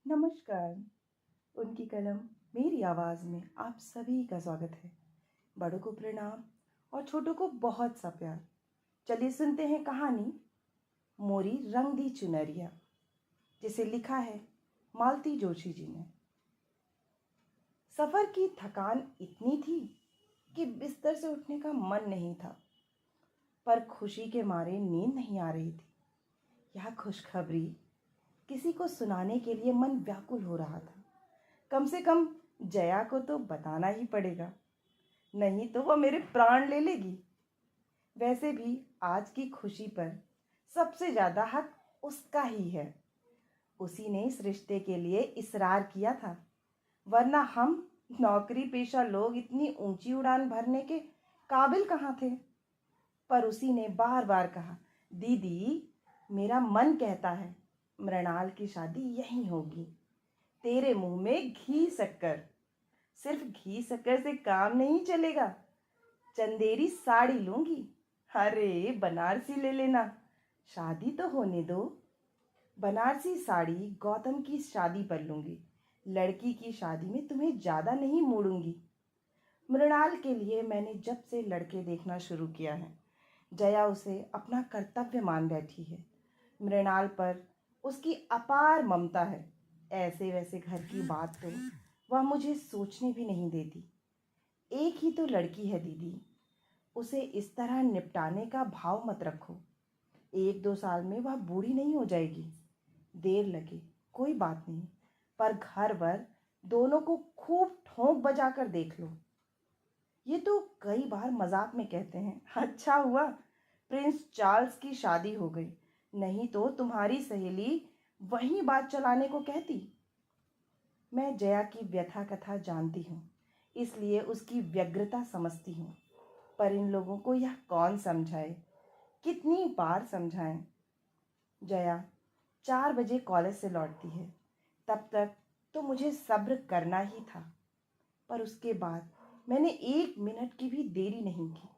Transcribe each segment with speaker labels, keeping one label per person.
Speaker 1: नमस्कार। उनकी कलम मेरी आवाज़ में आप सभी का स्वागत है। बड़ों को प्रणाम और छोटों को बहुत सा प्यार। चलिए सुनते हैं कहानी मोरी रंग दी चुनरिया, जिसे लिखा है मालती जोशी जी ने। सफ़र की थकान इतनी थी कि बिस्तर से उठने का मन नहीं था, पर खुशी के मारे नींद नहीं आ रही थी। यह खुशखबरी किसी को सुनाने के लिए मन व्याकुल हो रहा था। कम से कम जया को तो बताना ही पड़ेगा, नहीं तो वह मेरे प्राण ले लेगी। वैसे भी आज की खुशी पर सबसे ज़्यादा हक उसका ही है। उसी ने इस रिश्ते के लिए इसरार किया था, वरना हम नौकरी पेशा लोग इतनी ऊंची उड़ान भरने के काबिल कहाँ थे। पर उसी ने बार बार कहा, दीदी मेरा मन कहता है मृणाल की शादी यहीं होगी। तेरे मुंह में घी शक्कर। सिर्फ घी शक्कर से काम नहीं चलेगा, चंदेरी साड़ी लूंगी। अरे बनारसी ले लेना, शादी तो होने दो। बनारसी साड़ी गौतम की शादी पर लूंगी, लड़की की शादी में तुम्हें ज़्यादा नहीं मोड़ूंगी। मृणाल के लिए मैंने जब से लड़के देखना शुरू किया है, जया उसे अपना कर्तव्य मान बैठी है। मृणाल पर उसकी अपार ममता है। ऐसे वैसे घर की बात तो वह मुझे सोचने भी नहीं देती। एक ही तो लड़की है दीदी, उसे इस तरह निपटाने का भाव मत रखो। 1-2 साल में वह बूढ़ी नहीं हो जाएगी। देर लगे कोई बात नहीं, पर घर भर दोनों को खूब ठोंक बजा कर देख लो। ये तो कई बार मजाक में कहते हैं, अच्छा हुआ प्रिंस चार्ल्स की शादी हो गई, नहीं तो तुम्हारी सहेली वही बात चलाने को कहती। मैं जया की व्यथा कथा जानती हूँ, इसलिए उसकी व्यग्रता समझती हूँ। पर इन लोगों को यह कौन समझाए, कितनी बार समझाएं। जया 4 बजे कॉलेज से लौटती है, तब तक तो मुझे सब्र करना ही था। पर उसके बाद मैंने 1 मिनट की भी देरी नहीं की।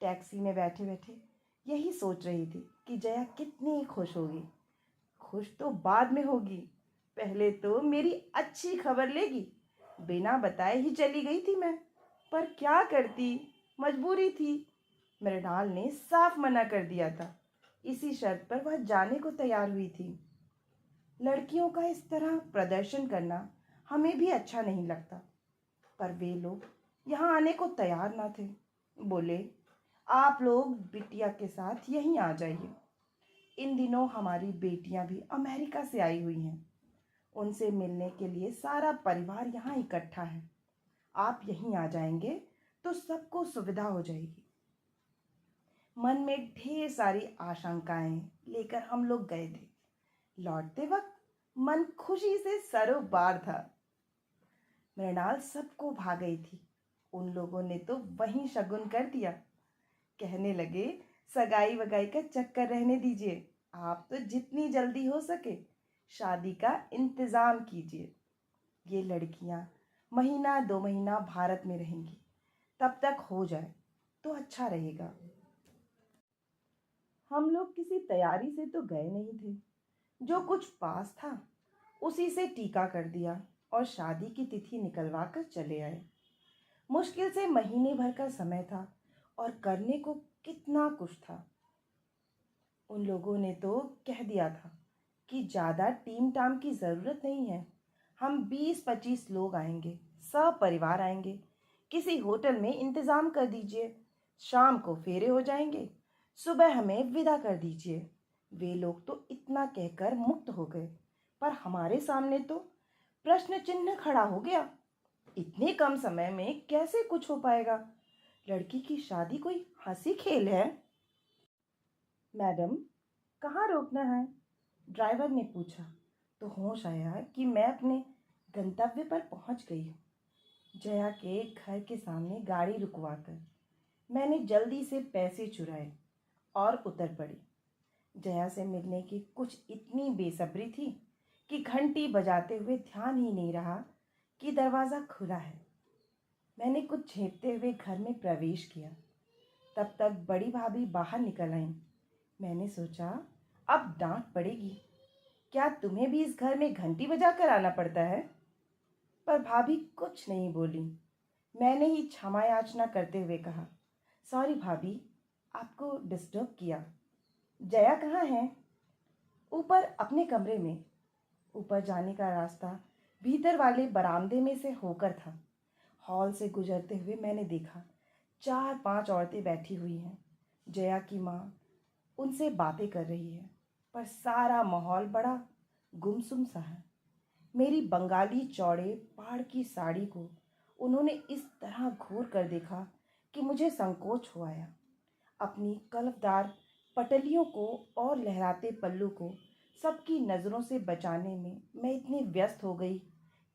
Speaker 1: टैक्सी में बैठे बैठे यही सोच रही थी कि जया कितनी खुश होगी। खुश तो बाद में होगी, पहले तो मेरी अच्छी खबर लेगी। बिना बताए ही चली गई थी मैं, पर क्या करती, मजबूरी थी। मृणाल ने साफ मना कर दिया था, इसी शर्त पर वह जाने को तैयार हुई थी। लड़कियों का इस तरह प्रदर्शन करना हमें भी अच्छा नहीं लगता, पर वे लोग यहाँ आने को तैयार ना थे। बोले, आप लोग बिटिया के साथ यहीं आ जाइए। इन दिनों हमारी बेटियां भी अमेरिका से आई हुई हैं, उनसे मिलने के लिए सारा परिवार यहाँ इकट्ठा है। आप यहीं आ जाएंगे तो सबको सुविधा हो जाएगी। मन में ढेर सारी आशंकाएं लेकर हम लोग गए थे। लौटते वक्त मन खुशी से सरोबार था। मृणाल सबको भा गई थी। उन लोगों ने तो वहीं शगुन कर दिया। कहने लगे, सगाई वगाई का चक्कर रहने दीजिए, आप तो जितनी जल्दी हो सके शादी का इंतज़ाम कीजिए। ये लड़कियां महीना 2 महीना भारत में रहेंगी, तब तक हो जाए तो अच्छा रहेगा। हम लोग किसी तैयारी से तो गए नहीं थे, जो कुछ पास था उसी से टीका कर दिया और शादी की तिथि निकलवा कर चले आए। मुश्किल से महीने भर का समय था और करने को कितना कुछ था। उन लोगों ने तो कह दिया था कि ज़्यादा टीम टाम की ज़रूरत नहीं है, हम 20-25 लोग आएंगे, सब परिवार आएंगे। किसी होटल में इंतज़ाम कर दीजिए, शाम को फेरे हो जाएंगे, सुबह हमें विदा कर दीजिए। वे लोग तो इतना कहकर मुक्त हो गए, पर हमारे सामने तो प्रश्न चिन्ह खड़ा हो गया। इतने कम समय में कैसे कुछ हो पाएगा? लड़की की शादी कोई हंसी खेल है? मैडम, कहाँ रोकना है? ड्राइवर ने पूछा तो होश आया कि मैं अपने गंतव्य पर पहुंच गई हूँ। जया के घर के सामने गाड़ी रुकवाकर मैंने जल्दी से पैसे चुराए और उतर पड़ी। जया से मिलने की कुछ इतनी बेसब्री थी कि घंटी बजाते हुए ध्यान ही नहीं रहा कि दरवाज़ा खुला है। मैंने कुछ झेपते हुए घर में प्रवेश किया। तब तक बड़ी भाभी बाहर निकल आईं। मैंने सोचा अब डांट पड़ेगी, क्या तुम्हें भी इस घर में घंटी बजा कर आना पड़ता है? पर भाभी कुछ नहीं बोली। मैंने ही क्षमा याचना करते हुए कहा, सॉरी भाभी, आपको डिस्टर्ब किया। जया कहाँ है? ऊपर अपने कमरे में। ऊपर जाने का रास्ता भीतर वाले बरामदे में से होकर था। हॉल से गुजरते हुए मैंने देखा 4-5 औरतें बैठी हुई हैं। जया की माँ उनसे बातें कर रही है, पर सारा माहौल बड़ा गुमसुम सा है। मेरी बंगाली चौड़े पहाड़ की साड़ी को उन्होंने इस तरह घूर कर देखा कि मुझे संकोच हो आया। अपनी कलफदार पटलियों को और लहराते पल्लू को सबकी नज़रों से बचाने में मैं इतनी व्यस्त हो गई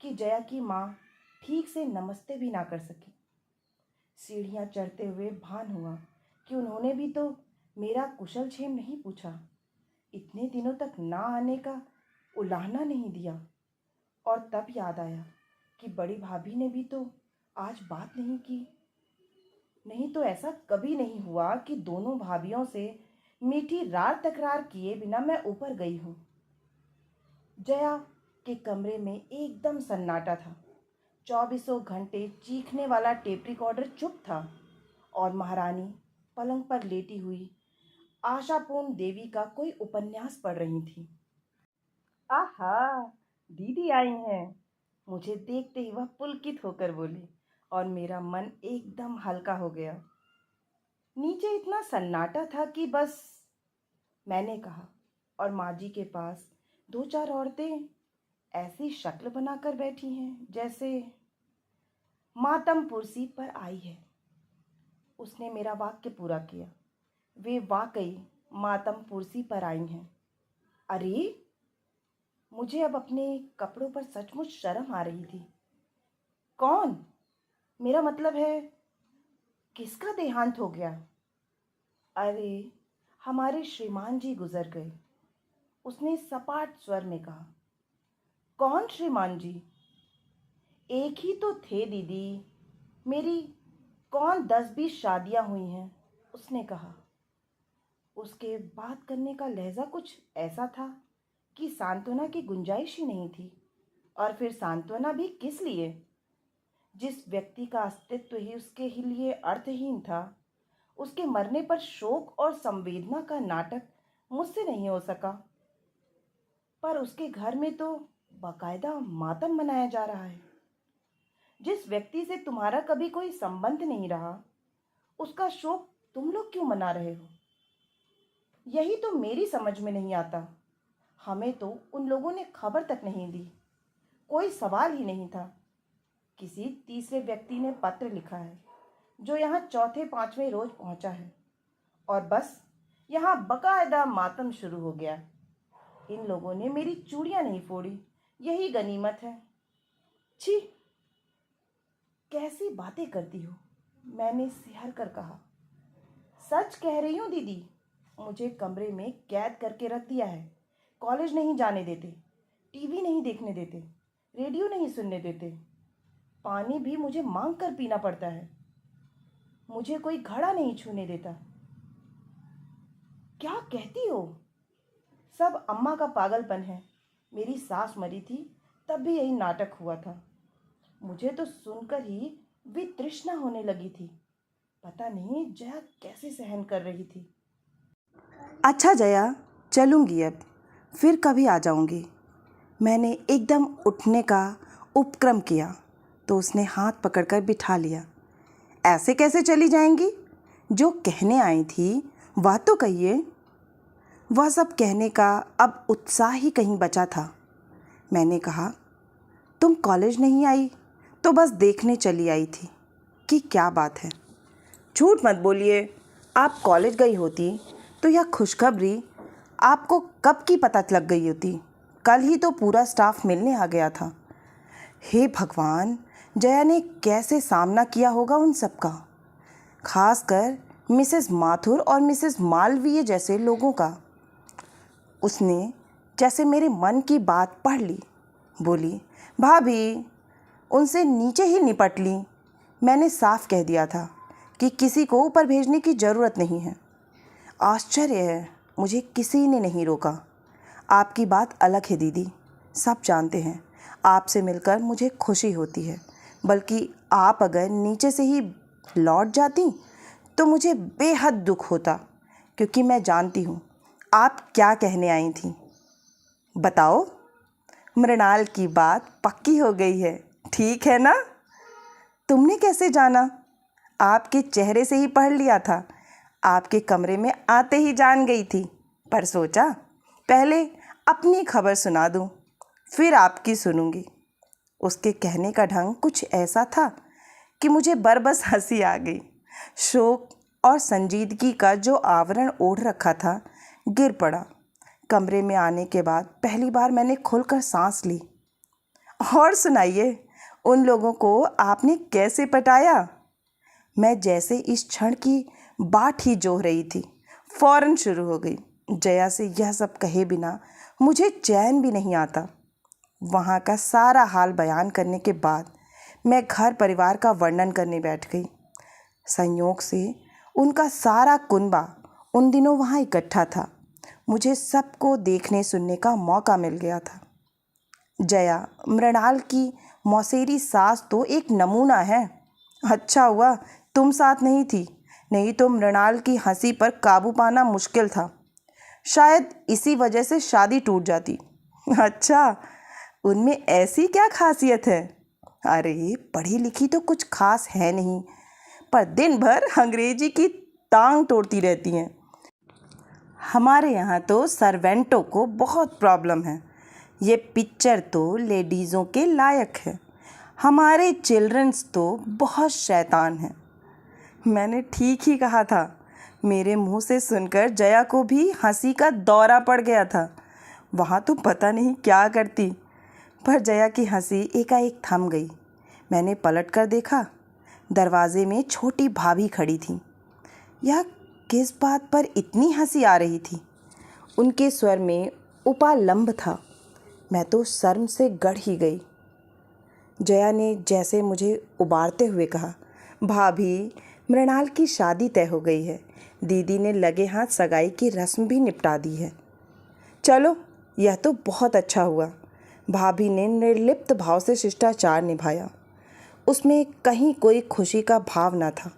Speaker 1: कि जया की माँ ठीक से नमस्ते भी ना कर सकी। सीढ़ियाँ चढ़ते हुए भान हुआ कि उन्होंने भी तो मेरा कुशल क्षेम नहीं पूछा, इतने दिनों तक ना आने का उलाहना नहीं दिया। और तब याद आया कि बड़ी भाभी ने भी तो आज बात नहीं की। नहीं तो ऐसा कभी नहीं हुआ कि दोनों भाभियों से मीठी रार तकरार किए बिना मैं ऊपर गई हूँ। जया के कमरे में एकदम सन्नाटा था। 24 घंटे चीखने वाला टेप रिकॉर्डर चुप था और महारानी पलंग पर लेटी हुई आशापूर्ण देवी का कोई उपन्यास पढ़ रही थी। आहा, दीदी आई हैं। मुझे देखते ही वह पुलकित होकर बोली और मेरा मन एकदम हल्का हो गया। नीचे इतना सन्नाटा था कि बस, मैंने कहा, और माँ जी के पास 2-4 औरतें ऐसी शक्ल बनाकर बैठी हैं जैसे मातम पुरसी पर आई है। उसने मेरा वाक्य पूरा किया। वे वाकई मातम पुरसी पर आई हैं। अरे, मुझे अब अपने कपड़ों पर सचमुच शर्म आ रही थी। कौन? मेरा मतलब है, किसका देहांत हो गया? अरे, हमारे श्रीमान जी गुजर गए, उसने सपाट स्वर में कहा। कौन श्रीमान जी? एक ही तो थे दीदी, मेरी कौन 10-20 शादियां हुई हैं, उसने कहा। उसके बात करने का लहजा कुछ ऐसा था कि सांत्वना की गुंजाइश ही नहीं थी। और फिर सांत्वना भी किस लिए? जिस व्यक्ति का अस्तित्व ही उसके ही लिए अर्थहीन था, उसके मरने पर शोक और संवेदना का नाटक मुझसे नहीं हो सका। पर उसके घर में तो बाकायदा मातम मनाया जा रहा है। जिस व्यक्ति से तुम्हारा कभी कोई संबंध नहीं रहा, उसका शोक तुम लोग क्यों मना रहे हो? यही तो मेरी समझ में नहीं आता। हमें तो उन लोगों ने खबर तक नहीं दी, कोई सवाल ही नहीं था। किसी तीसरे व्यक्ति ने पत्र लिखा है जो यहाँ 4-5वें रोज पहुंचा है, और बस यहाँ बकायदा मातम शुरू हो गया। इन लोगों ने मेरी चूड़ियां नहीं फोड़ी, यही गनीमत है। छी, कैसी बातें करती हो, मैंने सिहर कर कहा। सच कह रही हूँ दीदी, मुझे कमरे में कैद करके रख दिया है। कॉलेज नहीं जाने देते, टीवी नहीं देखने देते, रेडियो नहीं सुनने देते, पानी भी मुझे मांग कर पीना पड़ता है। मुझे कोई घड़ा नहीं छूने देता। क्या कहती हो? सब अम्मा का पागलपन है। मेरी सास मरी थी तब भी यही नाटक हुआ था। मुझे तो सुनकर ही वितृष्णा होने लगी थी। पता नहीं जया कैसे सहन कर रही थी। अच्छा जया, चलूँगी अब, फिर कभी आ जाऊँगी। मैंने एकदम उठने का उपक्रम किया तो उसने हाथ पकड़कर बिठा लिया। ऐसे कैसे चली जाएंगी? जो कहने आई थी वह तो कहिए। वह सब कहने का अब उत्साह ही कहीं बचा था। मैंने कहा, तुम कॉलेज नहीं आई तो बस देखने चली आई थी कि क्या बात है। झूठ मत बोलिए, आप कॉलेज गई होती तो यह खुशखबरी आपको कब की पता लग गई होती। कल ही तो पूरा स्टाफ मिलने आ गया था। हे भगवान, जया ने कैसे सामना किया होगा उन सब का, खासकर मिसेस माथुर और मिसेस मालवीय जैसे लोगों का। उसने जैसे मेरे मन की बात पढ़ ली। बोली, भाभी, उनसे नीचे ही निपट ली। मैंने साफ कह दिया था कि किसी को ऊपर भेजने की ज़रूरत नहीं है। आश्चर्य है, मुझे किसी ने नहीं रोका। आपकी बात अलग है दीदी, सब जानते हैं। आपसे मिलकर मुझे खुशी होती है, बल्कि आप अगर नीचे से ही लौट जाती तो मुझे बेहद दुख होता, क्योंकि मैं जानती हूँ आप क्या कहने आई थी। बताओ। मृणाल की बात पक्की हो गई है, ठीक है ना? तुमने कैसे जाना? आपके चेहरे से ही पढ़ लिया था। आपके कमरे में आते ही जान गई थी, पर सोचा पहले अपनी खबर सुना दूं, फिर आपकी सुनूंगी। उसके कहने का ढंग कुछ ऐसा था कि मुझे बरबस हंसी आ गई। शोक और संजीदगी का जो आवरण ओढ़ रखा था गिर पड़ा। कमरे में आने के बाद पहली बार मैंने खुलकर सांस ली। और सुनाइए, उन लोगों को आपने कैसे पटाया? मैं जैसे इस क्षण की बाट ही जोह रही थी, फौरन शुरू हो गई। जया से यह सब कहे बिना मुझे चैन भी नहीं आता। वहाँ का सारा हाल बयान करने के बाद मैं घर परिवार का वर्णन करने बैठ गई। संयोग से उनका सारा कुनबा उन दिनों वहाँ इकट्ठा था। मुझे सबको देखने सुनने का मौका मिल गया था। जया, मृणाल की मौसेरी सास तो एक नमूना है। अच्छा हुआ तुम साथ नहीं थी, नहीं तो मृणाल की हंसी पर काबू पाना मुश्किल था। शायद इसी वजह से शादी टूट जाती। अच्छा, उनमें ऐसी क्या खासियत है? अरे पढ़ी लिखी तो कुछ खास है नहीं, पर दिन भर अंग्रेजी की टांग तोड़ती रहती हैं। हमारे यहाँ तो सर्वेंटों को बहुत प्रॉब्लम है। ये पिक्चर तो लेडीज़ों के लायक है। हमारे चिल्ड्रंस तो बहुत शैतान हैं। मैंने ठीक ही कहा था। मेरे मुंह से सुनकर जया को भी हंसी का दौरा पड़ गया था। वहाँ तो पता नहीं क्या करती, पर जया की हंसी एकाएक थम गई। मैंने पलट कर देखा, दरवाजे में छोटी भाभी खड़ी थी। यह किस बात पर इतनी हंसी आ रही थी? उनके स्वर में उपालंब था। मैं तो शर्म से गड़ ही गई। जया ने जैसे मुझे उबारते हुए कहा, भाभी, मृणाल की शादी तय हो गई है। दीदी ने लगे हाथ सगाई की रस्म भी निपटा दी है। चलो, यह तो बहुत अच्छा हुआ। भाभी ने निर्लिप्त भाव से शिष्टाचार निभाया। उसमें कहीं कोई खुशी का भाव न था।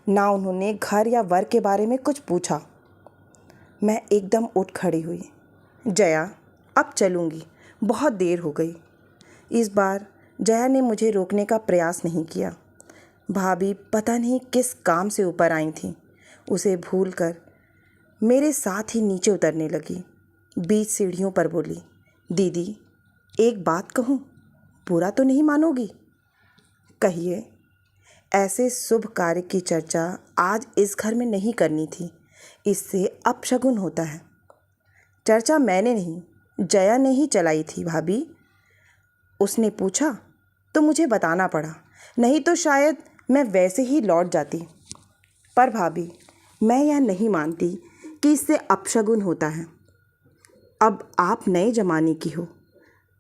Speaker 1: ना उन्होंने घर या वर के बारे में कुछ पूछा। मैं एकदम उठ खड़ी हुई। जया, अब चलूँगी, बहुत देर हो गई। इस बार जया ने मुझे रोकने का प्रयास नहीं किया। भाभी पता नहीं किस काम से ऊपर आई थी। उसे भूलकर मेरे साथ ही नीचे उतरने लगी। बीच सीढ़ियों पर बोली, दीदी, एक बात कहूँ, बुरा तो नहीं मानोगी? कहिए। ऐसे शुभ कार्य की चर्चा आज इस घर में नहीं करनी थी, इससे अपशगुन होता है। चर्चा मैंने नहीं, जया ने ही चलाई थी भाभी। उसने पूछा तो मुझे बताना पड़ा, नहीं तो शायद मैं वैसे ही लौट जाती। पर भाभी, मैं यह नहीं मानती कि इससे अपशगुन होता है। अब आप नए जमाने की हो,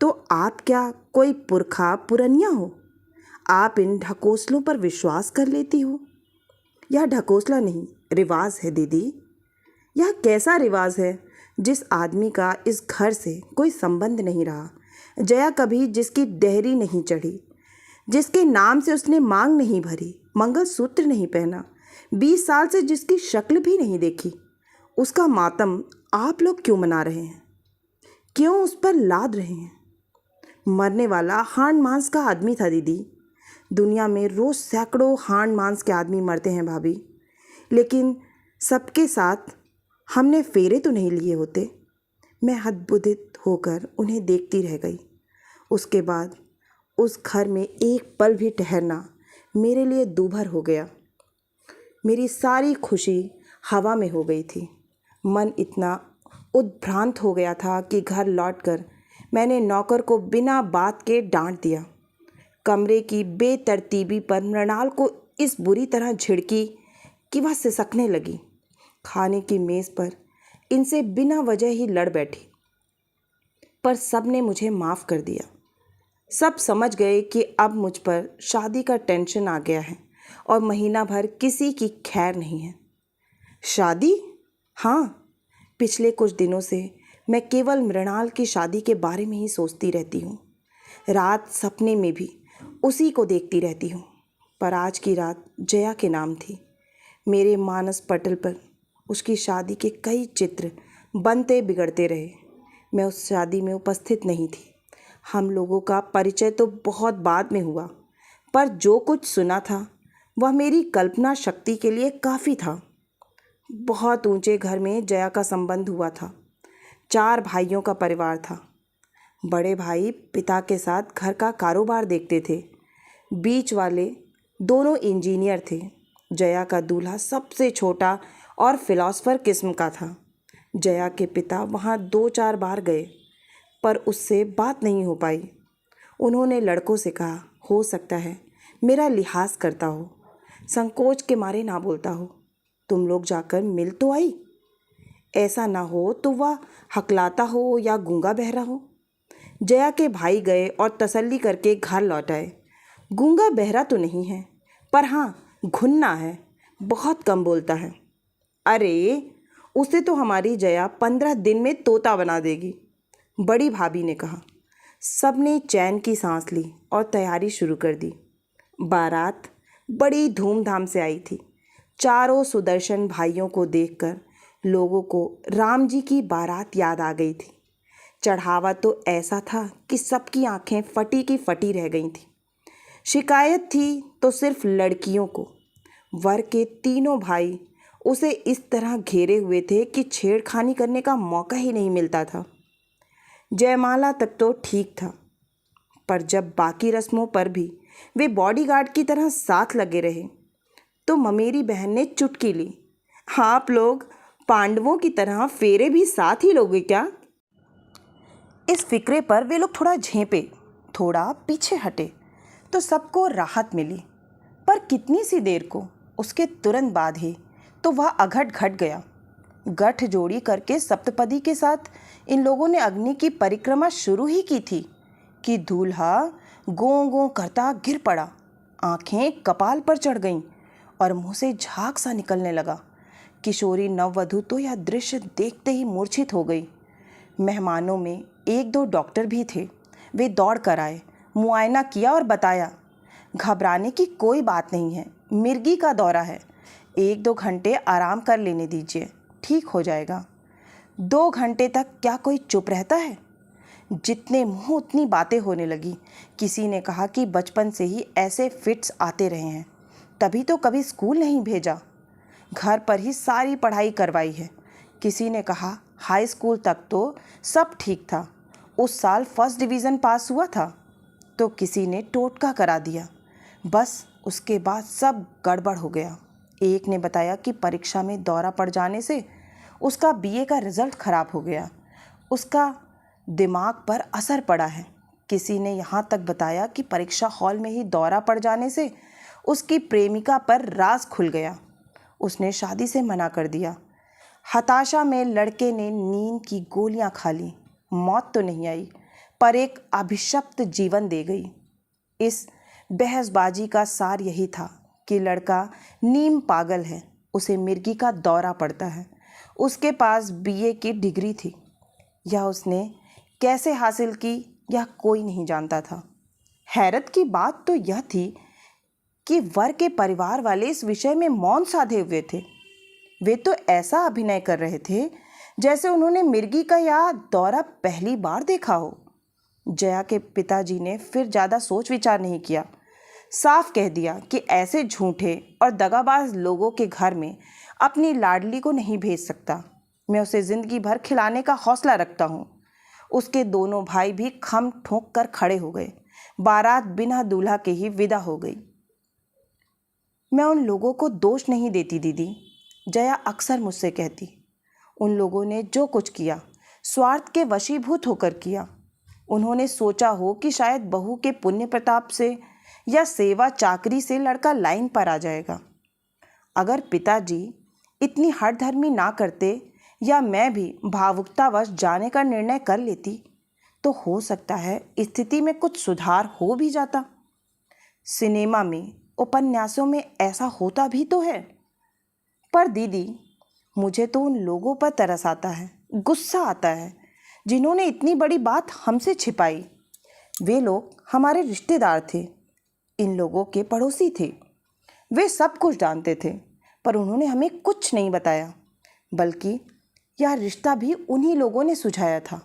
Speaker 1: तो आप क्या कोई पुरखा पुरनिया हो? आप इन ढकोसलों पर विश्वास कर लेती हो? यह ढकोसला नहीं, रिवाज है दीदी। यह कैसा रिवाज है जिस आदमी का इस घर से कोई संबंध नहीं रहा, जया कभी जिसकी डेहरी नहीं चढ़ी, जिसके नाम से उसने मांग नहीं भरी, मंगलसूत्र नहीं पहना, 20 साल से जिसकी शक्ल भी नहीं देखी, उसका मातम आप लोग क्यों मना रहे हैं? क्यों उस पर लाद रहे हैं? मरने वाला हांड मांस का आदमी था दीदी। दुनिया में रोज़ सैकड़ों हांड मांस के आदमी मरते हैं भाभी, लेकिन सबके साथ हमने फेरे तो नहीं लिए होते। मैं हतबुद्धित होकर उन्हें देखती रह गई। उसके बाद उस घर में एक पल भी ठहरना मेरे लिए दूभर हो गया। मेरी सारी खुशी हवा में हो गई थी। मन इतना उद्भ्रांत हो गया था कि घर लौटकर मैंने नौकर को बिना बात के डांट दिया। कमरे की बेतरतीबी पर मृणाल को इस बुरी तरह झिड़की कि वह सिसकने लगी। खाने की मेज़ पर इनसे बिना वजह ही लड़ बैठी, पर सब ने मुझे माफ़ कर दिया। सब समझ गए कि अब मुझ पर शादी का टेंशन आ गया है और महीना भर किसी की खैर नहीं है। शादी? हाँ, पिछले कुछ दिनों से मैं केवल मृणाल की शादी के बारे में ही सोचती रहती हूँ। रात सपने में भी उसी को देखती रहती हूँ। पर आज की रात जया के नाम थी। मेरे मानस पटल पर उसकी शादी के कई चित्र बनते बिगड़ते रहे। मैं उस शादी में उपस्थित नहीं थी। हम लोगों का परिचय तो बहुत बाद में हुआ, पर जो कुछ सुना था वह मेरी कल्पना शक्ति के लिए काफ़ी था। बहुत ऊंचे घर में जया का संबंध हुआ था। 4 भाइयों का परिवार था। बड़े भाई पिता के साथ घर का कारोबार देखते थे। बीच वाले दोनों इंजीनियर थे। जया का दूल्हा सबसे छोटा और फिलॉसफर किस्म का था। जया के पिता वहाँ 2-4 बार गए, पर उससे बात नहीं हो पाई। उन्होंने लड़कों से कहा, हो सकता है मेरा लिहाज करता हो, संकोच के मारे ना बोलता हो। तुम लोग जाकर मिल तो आई। ऐसा ना हो तो वह हकलाता हो या गूंगा बहरा हो। जया के भाई गए और तसल्ली करके घर लौट आए। गूंगा बहरा तो नहीं है, पर हाँ घुन्ना है, बहुत कम बोलता है। अरे उसे तो हमारी जया 15 दिन में तोता बना देगी, बड़ी भाभी ने कहा। सबने चैन की सांस ली और तैयारी शुरू कर दी। बारात बड़ी धूमधाम से आई थी। चारों सुदर्शन भाइयों को देखकर लोगों को राम जी की बारात याद आ गई थी। चढ़ावा तो ऐसा था कि सबकी आंखें फटी की फटी रह गई थी। शिकायत थी तो सिर्फ लड़कियों को। वर के तीनों भाई उसे इस तरह घेरे हुए थे कि छेड़खानी करने का मौका ही नहीं मिलता था। जयमाला तक तो ठीक था, पर जब बाकी रस्मों पर भी वे बॉडीगार्ड की तरह साथ लगे रहे तो ममेरी बहन ने चुटकी ली, आप लोग पांडवों की तरह फेरे भी साथ ही लोगे क्या? इस फिक्रे पर वे लोग थोड़ा झेंपे, थोड़ा पीछे हटे तो सबको राहत मिली। पर कितनी सी देर को, उसके तुरंत बाद ही तो वह अघट घट गया। गठ जोड़ी करके सप्तपदी के साथ इन लोगों ने अग्नि की परिक्रमा शुरू ही की थी कि दूल्हा गों गों करता गिर पड़ा। आंखें कपाल पर चढ़ गईं और मुंह से झाग सा निकलने लगा। किशोरी नववधू तो यह दृश्य देखते ही मूर्छित हो गई। मेहमानों में 1-2 डॉक्टर भी थे। वे दौड़ कर आए, मुआयना किया और बताया, घबराने की कोई बात नहीं है, मिर्गी का दौरा है, 1-2 घंटे आराम कर लेने दीजिए, ठीक हो जाएगा। 2 घंटे तक क्या कोई चुप रहता है? जितने मुंह उतनी बातें होने लगी। किसी ने कहा कि बचपन से ही ऐसे फिट्स आते रहे हैं, तभी तो कभी स्कूल नहीं भेजा, घर पर ही सारी पढ़ाई करवाई है। किसी ने कहा हाई स्कूल तक तो सब ठीक था, उस साल फर्स्ट डिवीज़न पास हुआ था। तो किसी ने टोटका करा दिया, बस उसके बाद सब गड़बड़ हो गया। एक ने बताया कि परीक्षा में दौरा पड़ जाने से उसका बीए का रिज़ल्ट ख़राब हो गया, उसका दिमाग पर असर पड़ा है। किसी ने यहाँ तक बताया कि परीक्षा हॉल में ही दौरा पड़ जाने से उसकी प्रेमिका पर राज खुल गया, उसने शादी से मना कर दिया। हताशा में लड़के ने नींद की गोलियां खा ली। मौत तो नहीं आई, पर एक अभिशप्त जीवन दे गई। इस बहसबाजी का सार यही था कि लड़का नीम पागल है, उसे मिर्गी का दौरा पड़ता है। उसके पास बीए की डिग्री थी, यह उसने कैसे हासिल की यह कोई नहीं जानता था। हैरत की बात तो यह थी कि वर के परिवार वाले इस विषय में मौन साधे हुए थे। वे तो ऐसा अभिनय कर रहे थे जैसे उन्होंने मिर्गी का यह दौरा पहली बार देखा हो। जया के पिताजी ने फिर ज़्यादा सोच विचार नहीं किया, साफ कह दिया कि ऐसे झूठे और दगाबाज लोगों के घर में अपनी लाडली को नहीं भेज सकता। मैं उसे ज़िंदगी भर खिलाने का हौसला रखता हूँ। उसके दोनों भाई भी खम ठोक कर खड़े हो गए। बारात बिना दूल्हा के ही विदा हो गई। मैं उन लोगों को दोष नहीं देती दीदी, जया अक्सर मुझसे कहती। उन लोगों ने जो कुछ किया स्वार्थ के वशीभूत होकर किया। उन्होंने सोचा हो कि शायद बहू के पुण्य प्रताप से या सेवा चाकरी से लड़का लाइन पर आ जाएगा। अगर पिताजी इतनी हठधर्मी ना करते या मैं भी भावुकतावश जाने का निर्णय कर लेती तो हो सकता है स्थिति में कुछ सुधार हो भी जाता। सिनेमा में, उपन्यासों में ऐसा होता भी तो है। पर दीदी, मुझे तो उन लोगों पर तरस आता है, गुस्सा आता है जिन्होंने इतनी बड़ी बात हमसे छिपाई। वे लोग हमारे रिश्तेदार थे, इन लोगों के पड़ोसी थे। वे सब कुछ जानते थे, पर उन्होंने हमें कुछ नहीं बताया, बल्कि यह रिश्ता भी उन्हीं लोगों ने सुझाया था।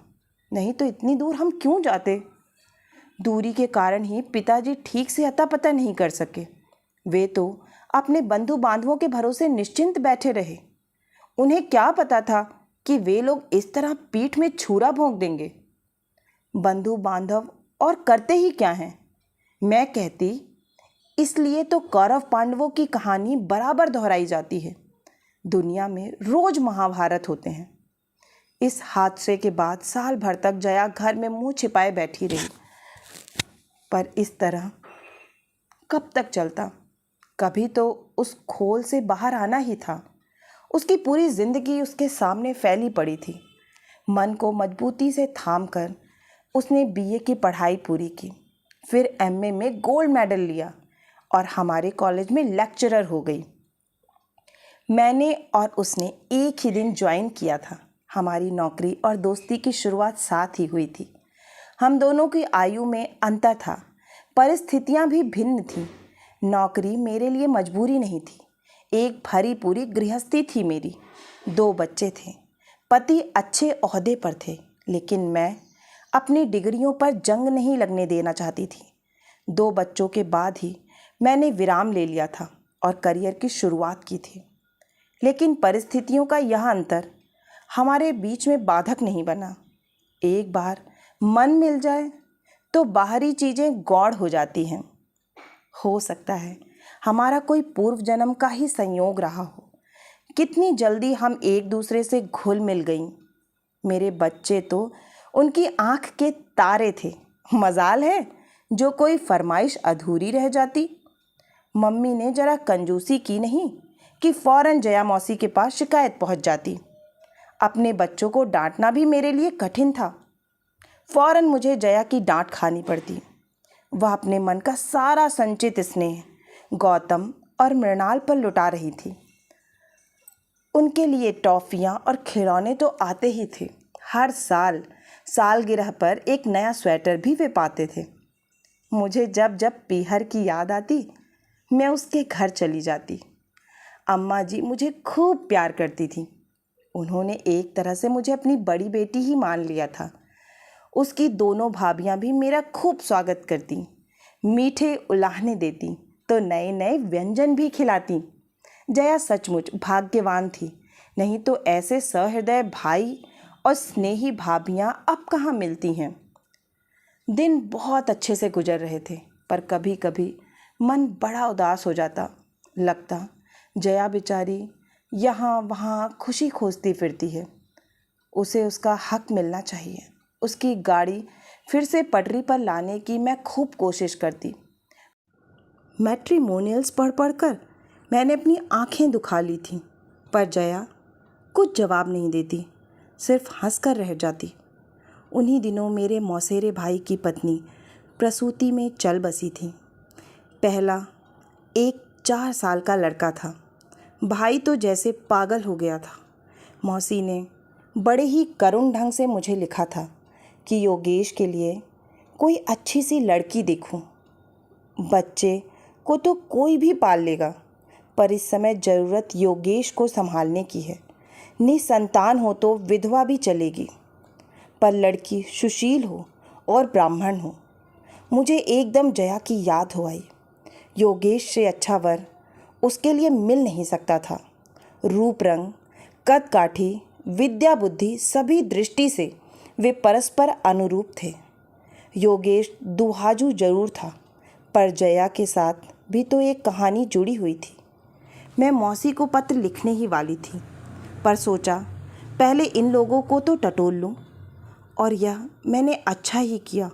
Speaker 1: नहीं तो इतनी दूर हम क्यों जाते। दूरी के कारण ही पिताजी ठीक से अता पता नहीं कर सके। वे तो अपने बंधु बांधवों के भरोसे निश्चिंत बैठे रहे। उन्हें क्या पता था कि वे लोग इस तरह पीठ में छुरा भोंक देंगे। बंधु बांधव और करते ही क्या हैं। मैं कहती, इसलिए तो कौरव पांडवों की कहानी बराबर दोहराई जाती है। दुनिया में रोज महाभारत होते हैं। इस हादसे के बाद साल भर तक जया घर में मुंह छिपाए बैठी रही। पर इस तरह कब तक चलता। कभी तो उस खोल से बाहर आना ही था। उसकी पूरी जिंदगी उसके सामने फैली पड़ी थी। मन को मजबूती से थाम कर उसने बीए की पढ़ाई पूरी की, फिर एमए में गोल्ड मेडल लिया और हमारे कॉलेज में लेक्चरर हो गई। मैंने और उसने एक ही दिन ज्वाइन किया था। हमारी नौकरी और दोस्ती की शुरुआत साथ ही हुई थी। हम दोनों की आयु में अंतर था, परिस्थितियां भी भिन्न थीं। नौकरी मेरे लिए मजबूरी नहीं थी, एक भरी पूरी गृहस्थी थी मेरी। 2 बच्चे थे, पति अच्छे ओहदे पर थे, लेकिन मैं अपनी डिग्रियों पर जंग नहीं लगने देना चाहती थी। 2 बच्चों के बाद ही मैंने विराम ले लिया था और करियर की शुरुआत की थी। लेकिन परिस्थितियों का यह अंतर हमारे बीच में बाधक नहीं बना। एक बार मन मिल जाए तो बाहरी चीज़ें गौड़ हो जाती हैं। हो सकता है हमारा कोई पूर्व जन्म का ही संयोग रहा हो। कितनी जल्दी हम एक दूसरे से घुल मिल गईं। मेरे बच्चे तो उनकी आंख के तारे थे। मजाल है जो कोई फरमाइश अधूरी रह जाती। मम्मी ने जरा कंजूसी की नहीं कि फौरन जया मौसी के पास शिकायत पहुंच जाती। अपने बच्चों को डांटना भी मेरे लिए कठिन था। फौरन मुझे जया की डांट खानी पड़ती। वह अपने मन का सारा संचित स्नेह गौतम और मृणाल पर लुटा रही थी। उनके लिए टॉफियाँ और खिलौने तो आते ही थे। हर साल सालगिरह पर एक नया स्वेटर भी वे पाते थे। मुझे जब जब पीहर की याद आती, मैं उसके घर चली जाती। अम्मा जी मुझे खूब प्यार करती थी। उन्होंने एक तरह से मुझे अपनी बड़ी बेटी ही मान लिया था। उसकी दोनों भाभियां भी मेरा खूब स्वागत करती, मीठे उलाहने देती, तो नए नए व्यंजन भी खिलाती। जया सचमुच भाग्यवान थी, नहीं तो ऐसे सहृदय भाई और स्नेही भाभियां अब कहाँ मिलती हैं। दिन बहुत अच्छे से गुजर रहे थे, पर कभी कभी मन बड़ा उदास हो जाता। लगता जया बेचारी यहाँ वहाँ खुशी खोजती फिरती है। उसे उसका हक मिलना चाहिए। उसकी गाड़ी फिर से पटरी पर लाने की मैं खूब कोशिश करती। मैट्रिमोनियल्स पढ़ पढ़ कर मैंने अपनी आंखें दुखा ली थीं, पर जया कुछ जवाब नहीं देती, सिर्फ हंस कर रह जाती। उन्हीं दिनों मेरे मौसेरे भाई की पत्नी प्रसूति में चल बसी थी। पहला एक 4 साल का लड़का था। भाई तो जैसे पागल हो गया था। मौसी ने बड़े ही करुण ढंग से मुझे लिखा था कि योगेश के लिए कोई अच्छी सी लड़की देखूं। बच्चे को तो कोई भी पाल लेगा, पर इस समय ज़रूरत योगेश को संभालने की है। निसंतान हो तो विधवा भी चलेगी, पर लड़की सुशील हो और ब्राह्मण हो। मुझे एकदम जया की याद हो आई। योगेश से अच्छा वर उसके लिए मिल नहीं सकता था। रूप रंग, कद काठी, विद्या बुद्धि सभी दृष्टि से वे परस्पर अनुरूप थे। योगेश दुहाजू जरूर था, पर जया के साथ भी तो एक कहानी जुड़ी हुई थी। मैं मौसी को पत्र लिखने ही वाली थी, पर सोचा पहले इन लोगों को तो टटोल लूँ, और यह मैंने अच्छा ही किया,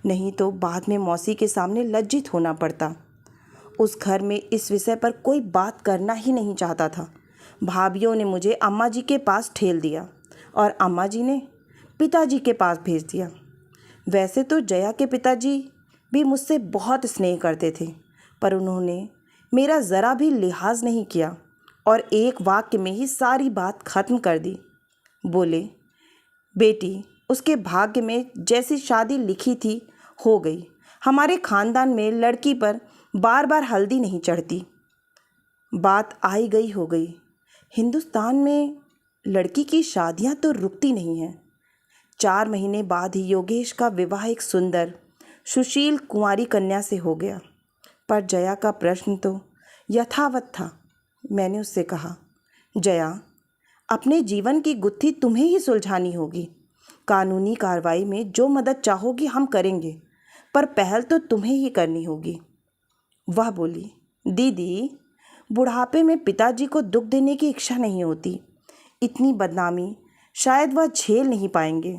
Speaker 1: नहीं तो बाद में मौसी के सामने लज्जित होना पड़ता। उस घर में इस विषय पर कोई बात करना ही नहीं चाहता था। भाभियों ने मुझे अम्मा जी के पास ठेल दिया और अम्मा जी ने पिताजी के पास भेज दिया। वैसे तो जया के पिताजी भी मुझसे बहुत स्नेह करते थे, पर उन्होंने मेरा ज़रा भी लिहाज नहीं किया और एक वाक्य में ही सारी बात खत्म कर दी। बोले, बेटी उसके भाग्य में जैसी शादी लिखी थी हो गई। हमारे खानदान में लड़की पर बार बार हल्दी नहीं चढ़ती। बात आई गई हो गई। हिंदुस्तान में लड़की की शादियां तो रुकती नहीं हैं। 4 महीने बाद ही योगेश का विवाह एक सुंदर सुशील कुंवारी कन्या से हो गया। पर जया का प्रश्न तो यथावत था। मैंने उससे कहा, जया, अपने जीवन की गुत्थी तुम्हें ही सुलझानी होगी। कानूनी कार्रवाई में जो मदद चाहोगी हम करेंगे, पर पहल तो तुम्हें ही करनी होगी। वह बोली, दीदी, बुढ़ापे में पिताजी को दुख देने की इच्छा नहीं होती। इतनी बदनामी शायद वह झेल नहीं पाएंगे।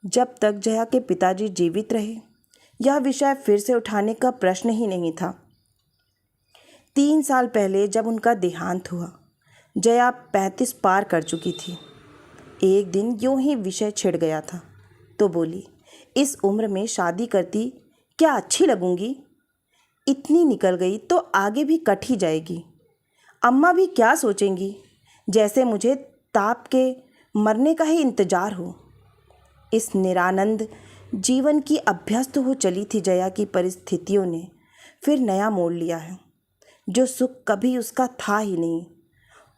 Speaker 1: जब तक जया के पिताजी जीवित रहे यह विषय फिर से उठाने का प्रश्न ही नहीं था। 3 साल पहले जब उनका देहांत हुआ, जया 35 पार कर चुकी थी। एक दिन यूं ही विषय छिड़ गया था तो बोली, इस उम्र में शादी करती क्या अच्छी लगूंगी? इतनी निकल गई तो आगे भी कट ही जाएगी। अम्मा भी क्या सोचेंगी, जैसे मुझे ताप के मरने का ही इंतजार हो। इस निरानंद जीवन की अभ्यस्त हो चली थी जया की परिस्थितियों ने फिर नया मोड़ लिया है। जो सुख कभी उसका था ही नहीं,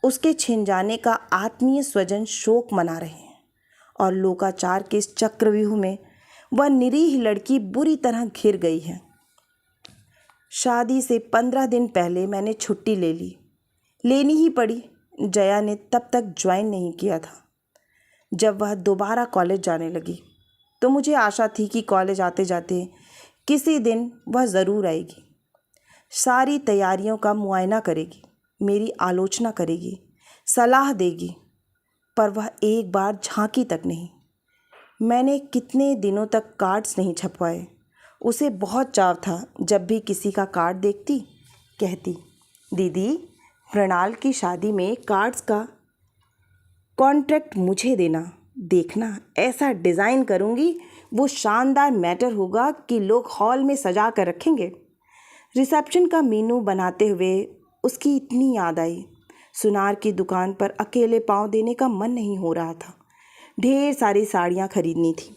Speaker 1: उसके छिन जाने का आत्मीय स्वजन शोक मना रहे हैं और लोकाचार के इस चक्रव्यूह में वह निरीह लड़की बुरी तरह घिर गई है। शादी से 15 दिन पहले मैंने छुट्टी लेनी ही पड़ी। जया ने तब तक ज्वाइन नहीं किया था। जब वह दोबारा कॉलेज जाने लगी तो मुझे आशा थी कि कॉलेज आते जाते किसी दिन वह ज़रूर आएगी। सारी तैयारियों का मुआयना करेगी, मेरी आलोचना करेगी, सलाह देगी, पर वह एक बार झांकी तक नहीं। मैंने कितने दिनों तक कार्ड्स नहीं छपवाए। उसे बहुत चाव था। जब भी किसी का कार्ड देखती कहती, दीदी, मृणाल की शादी में कार्ड्स का कॉन्ट्रैक्ट मुझे देना। देखना, ऐसा डिज़ाइन करूँगी वो शानदार मैटर होगा कि लोग हॉल में सजा कर रखेंगे। रिसेप्शन का मीनू बनाते हुए उसकी इतनी याद आई। सुनार की दुकान पर अकेले पाँव देने का मन नहीं हो रहा था। ढेर सारी साड़ियाँ खरीदनी थी,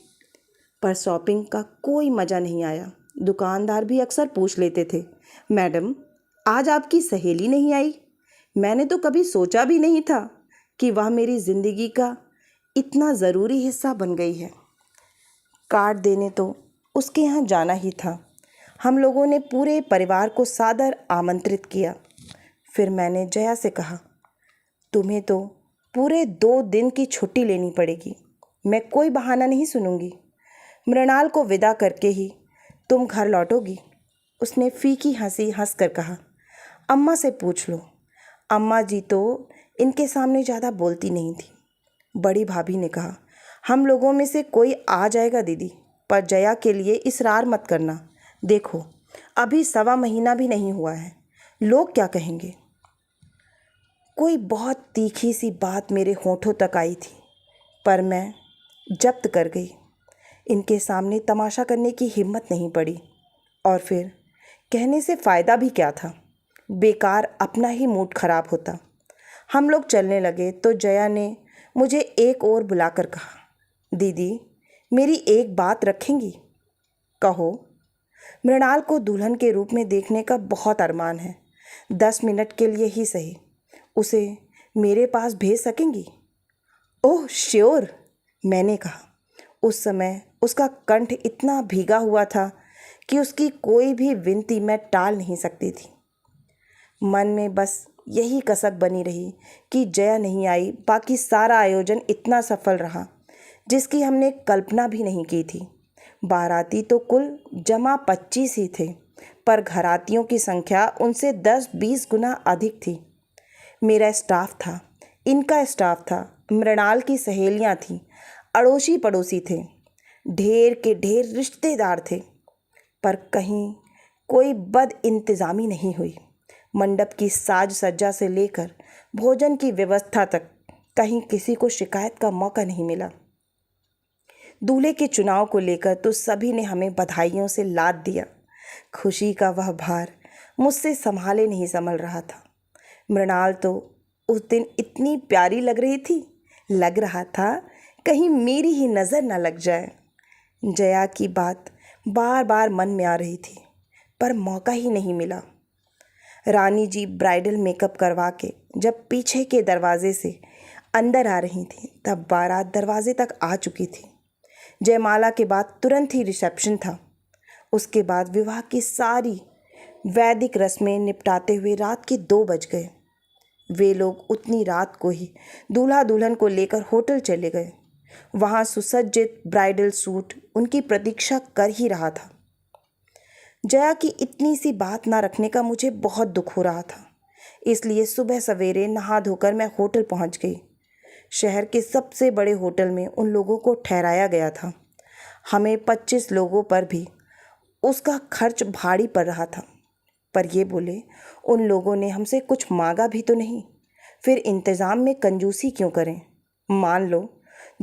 Speaker 1: पर शॉपिंग का कोई मज़ा नहीं आया। दुकानदार भी अक्सर पूछ लेते थे, मैडम, आज आपकी सहेली नहीं आई? मैंने तो कभी सोचा भी नहीं था कि वह मेरी ज़िंदगी का इतना ज़रूरी हिस्सा बन गई है। कार्ड देने तो उसके यहाँ जाना ही था। हम लोगों ने पूरे परिवार को सादर आमंत्रित किया। फिर मैंने जया से कहा, तुम्हें तो पूरे 2 दिन की छुट्टी लेनी पड़ेगी। मैं कोई बहाना नहीं सुनूंगी। मृणाल को विदा करके ही तुम घर लौटोगी। उसने फीकी हंसी हंसकर कहा, अम्मा से पूछ लो। अम्मा जी तो इनके सामने ज़्यादा बोलती नहीं थी। बड़ी भाभी ने कहा, हम लोगों में से कोई आ जाएगा दीदी, पर जया के लिए इसरार मत करना। देखो, अभी 1.25 महीना भी नहीं हुआ है, लोग क्या कहेंगे। कोई बहुत तीखी सी बात मेरे होठों तक आई थी, पर मैं जब्त कर गई। इनके सामने तमाशा करने की हिम्मत नहीं पड़ी। और फिर कहने से फ़ायदा भी क्या था, बेकार अपना ही मूड खराब होता। हम लोग चलने लगे तो जया ने मुझे एक और बुलाकर कहा, दीदी, मेरी एक बात रखेंगी? कहो। मृणाल को दुल्हन के रूप में देखने का बहुत अरमान है। 10 मिनट के लिए ही सही, उसे मेरे पास भेज सकेंगी? ओह श्योर, मैंने कहा। उस समय उसका कंठ इतना भीगा हुआ था कि उसकी कोई भी विनती मैं टाल नहीं सकती थी। मन में बस यही कसक बनी रही कि जया नहीं आई। बाकी सारा आयोजन इतना सफल रहा जिसकी हमने कल्पना भी नहीं की थी। बाराती तो कुल जमा 25 ही थे, पर घरातियों की संख्या उनसे 10-20 गुना अधिक थी। मेरा स्टाफ था, इनका स्टाफ था, मृणाल की सहेलियां थीं, अड़ोसी पड़ोसी थे, ढेर के ढेर रिश्तेदार थे, पर कहीं कोई बद इंतज़ामी नहीं हुई। मंडप की साज सज्जा से लेकर भोजन की व्यवस्था तक कहीं किसी को शिकायत का मौका नहीं मिला। दूल्हे के चुनाव को लेकर तो सभी ने हमें बधाइयों से लाद दिया। खुशी का वह भार मुझसे संभाले नहीं संभल रहा था। मृणाल तो उस दिन इतनी प्यारी लग रही थी, लग रहा था कहीं मेरी ही नज़र न लग जाए। जया की बात बार बार मन में आ रही थी, पर मौका ही नहीं मिला। रानी जी ब्राइडल मेकअप करवा के जब पीछे के दरवाजे से अंदर आ रही थी, तब बारात दरवाजे तक आ चुकी थी। जयमाला के बाद तुरंत ही रिसेप्शन था। उसके बाद विवाह की सारी वैदिक रस्में निपटाते हुए रात के 2 बज गए। वे लोग उतनी रात को ही दूल्हा दुल्हन को लेकर होटल चले गए। वहाँ सुसज्जित ब्राइडल सूट उनकी प्रतीक्षा कर ही रहा था। जया की इतनी सी बात ना रखने का मुझे बहुत दुख हो रहा था, इसलिए सुबह सवेरे नहा धोकर मैं होटल पहुँच गई। शहर के सबसे बड़े होटल में उन लोगों को ठहराया गया था। हमें 25 लोगों पर भी उसका खर्च भारी पड़ रहा था। पर ये बोले, उन लोगों ने हमसे कुछ मांगा भी तो नहीं, फिर इंतज़ाम में कंजूसी क्यों करें। मान लो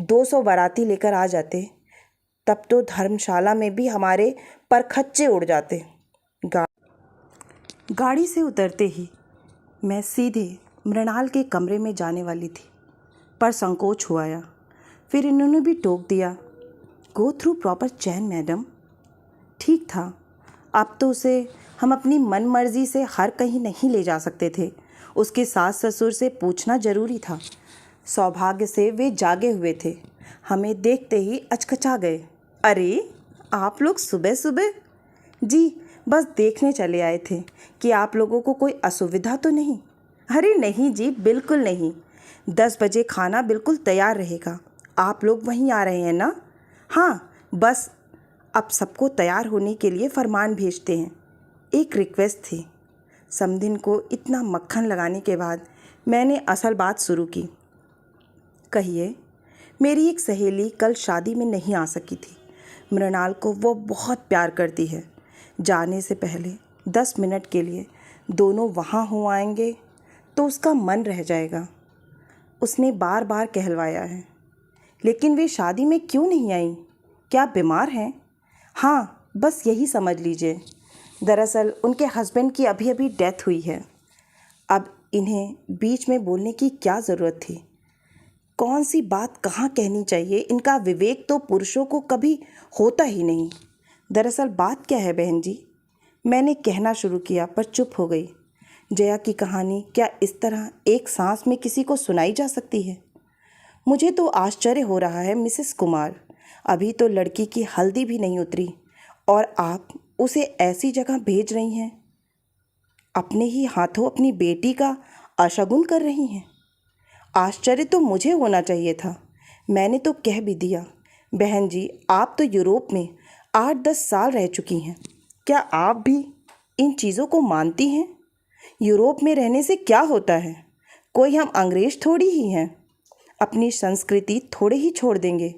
Speaker 1: 200 बाराती लेकर आ जाते, तब तो धर्मशाला में भी हमारे परखच्चे उड़ जाते। गाड़ी से उतरते ही मैं सीधे मृणाल के कमरे में जाने वाली थी, पर संकोच हुआ आया। फिर इन्होंने भी टोक दिया, गो थ्रू प्रॉपर चैन मैडम। ठीक था, अब तो उसे हम अपनी मन मर्जी से हर कहीं नहीं ले जा सकते थे। उसके सास ससुर से पूछना जरूरी था। सौभाग्य से वे जागे हुए थे, हमें देखते ही अचकचा गए। अरे आप लोग सुबह सुबह? जी बस देखने चले आए थे कि आप लोगों को कोई असुविधा तो नहीं। अरे नहीं जी, बिल्कुल नहीं। 10 बजे खाना बिल्कुल तैयार रहेगा। आप लोग वहीं आ रहे हैं ना? हाँ, बस अब सबको तैयार होने के लिए फरमान भेजते हैं। एक रिक्वेस्ट थी। समधिन को इतना मक्खन लगाने के बाद मैंने असल बात शुरू की। कहिए। मेरी एक सहेली कल शादी में नहीं आ सकी थी। मृणाल को वो बहुत प्यार करती है। जाने से पहले 10 मिनट के लिए दोनों वहाँ हो आएंगे तो उसका मन रह जाएगा। उसने बार बार कहलवाया है। लेकिन वे शादी में क्यों नहीं आई? क्या बीमार हैं? हाँ, बस यही समझ लीजिए। दरअसल उनके हस्बैंड की अभी अभी डेथ हुई है। अब इन्हें बीच में बोलने की क्या ज़रूरत थी? कौन सी बात कहाँ कहनी चाहिए, इनका विवेक तो पुरुषों को कभी होता ही नहीं। दरअसल बात क्या है बहन जी? मैंने कहना शुरू किया पर चुप हो गई। जया की कहानी क्या इस तरह एक सांस में किसी को सुनाई जा सकती है? मुझे तो आश्चर्य हो रहा है मिसेस कुमार, अभी तो लड़की की हल्दी भी नहीं उतरी और आप उसे ऐसी जगह भेज रही हैं। अपने ही हाथों अपनी बेटी का अशगुन कर रही हैं। आश्चर्य तो मुझे होना चाहिए था। मैंने तो कह भी दिया, बहन जी आप तो यूरोप में 8-10 साल रह चुकी हैं, क्या आप भी इन चीज़ों को मानती हैं? यूरोप में रहने से क्या होता है? कोई हम अंग्रेज थोड़ी ही हैं। अपनी संस्कृति थोड़े ही छोड़ देंगे।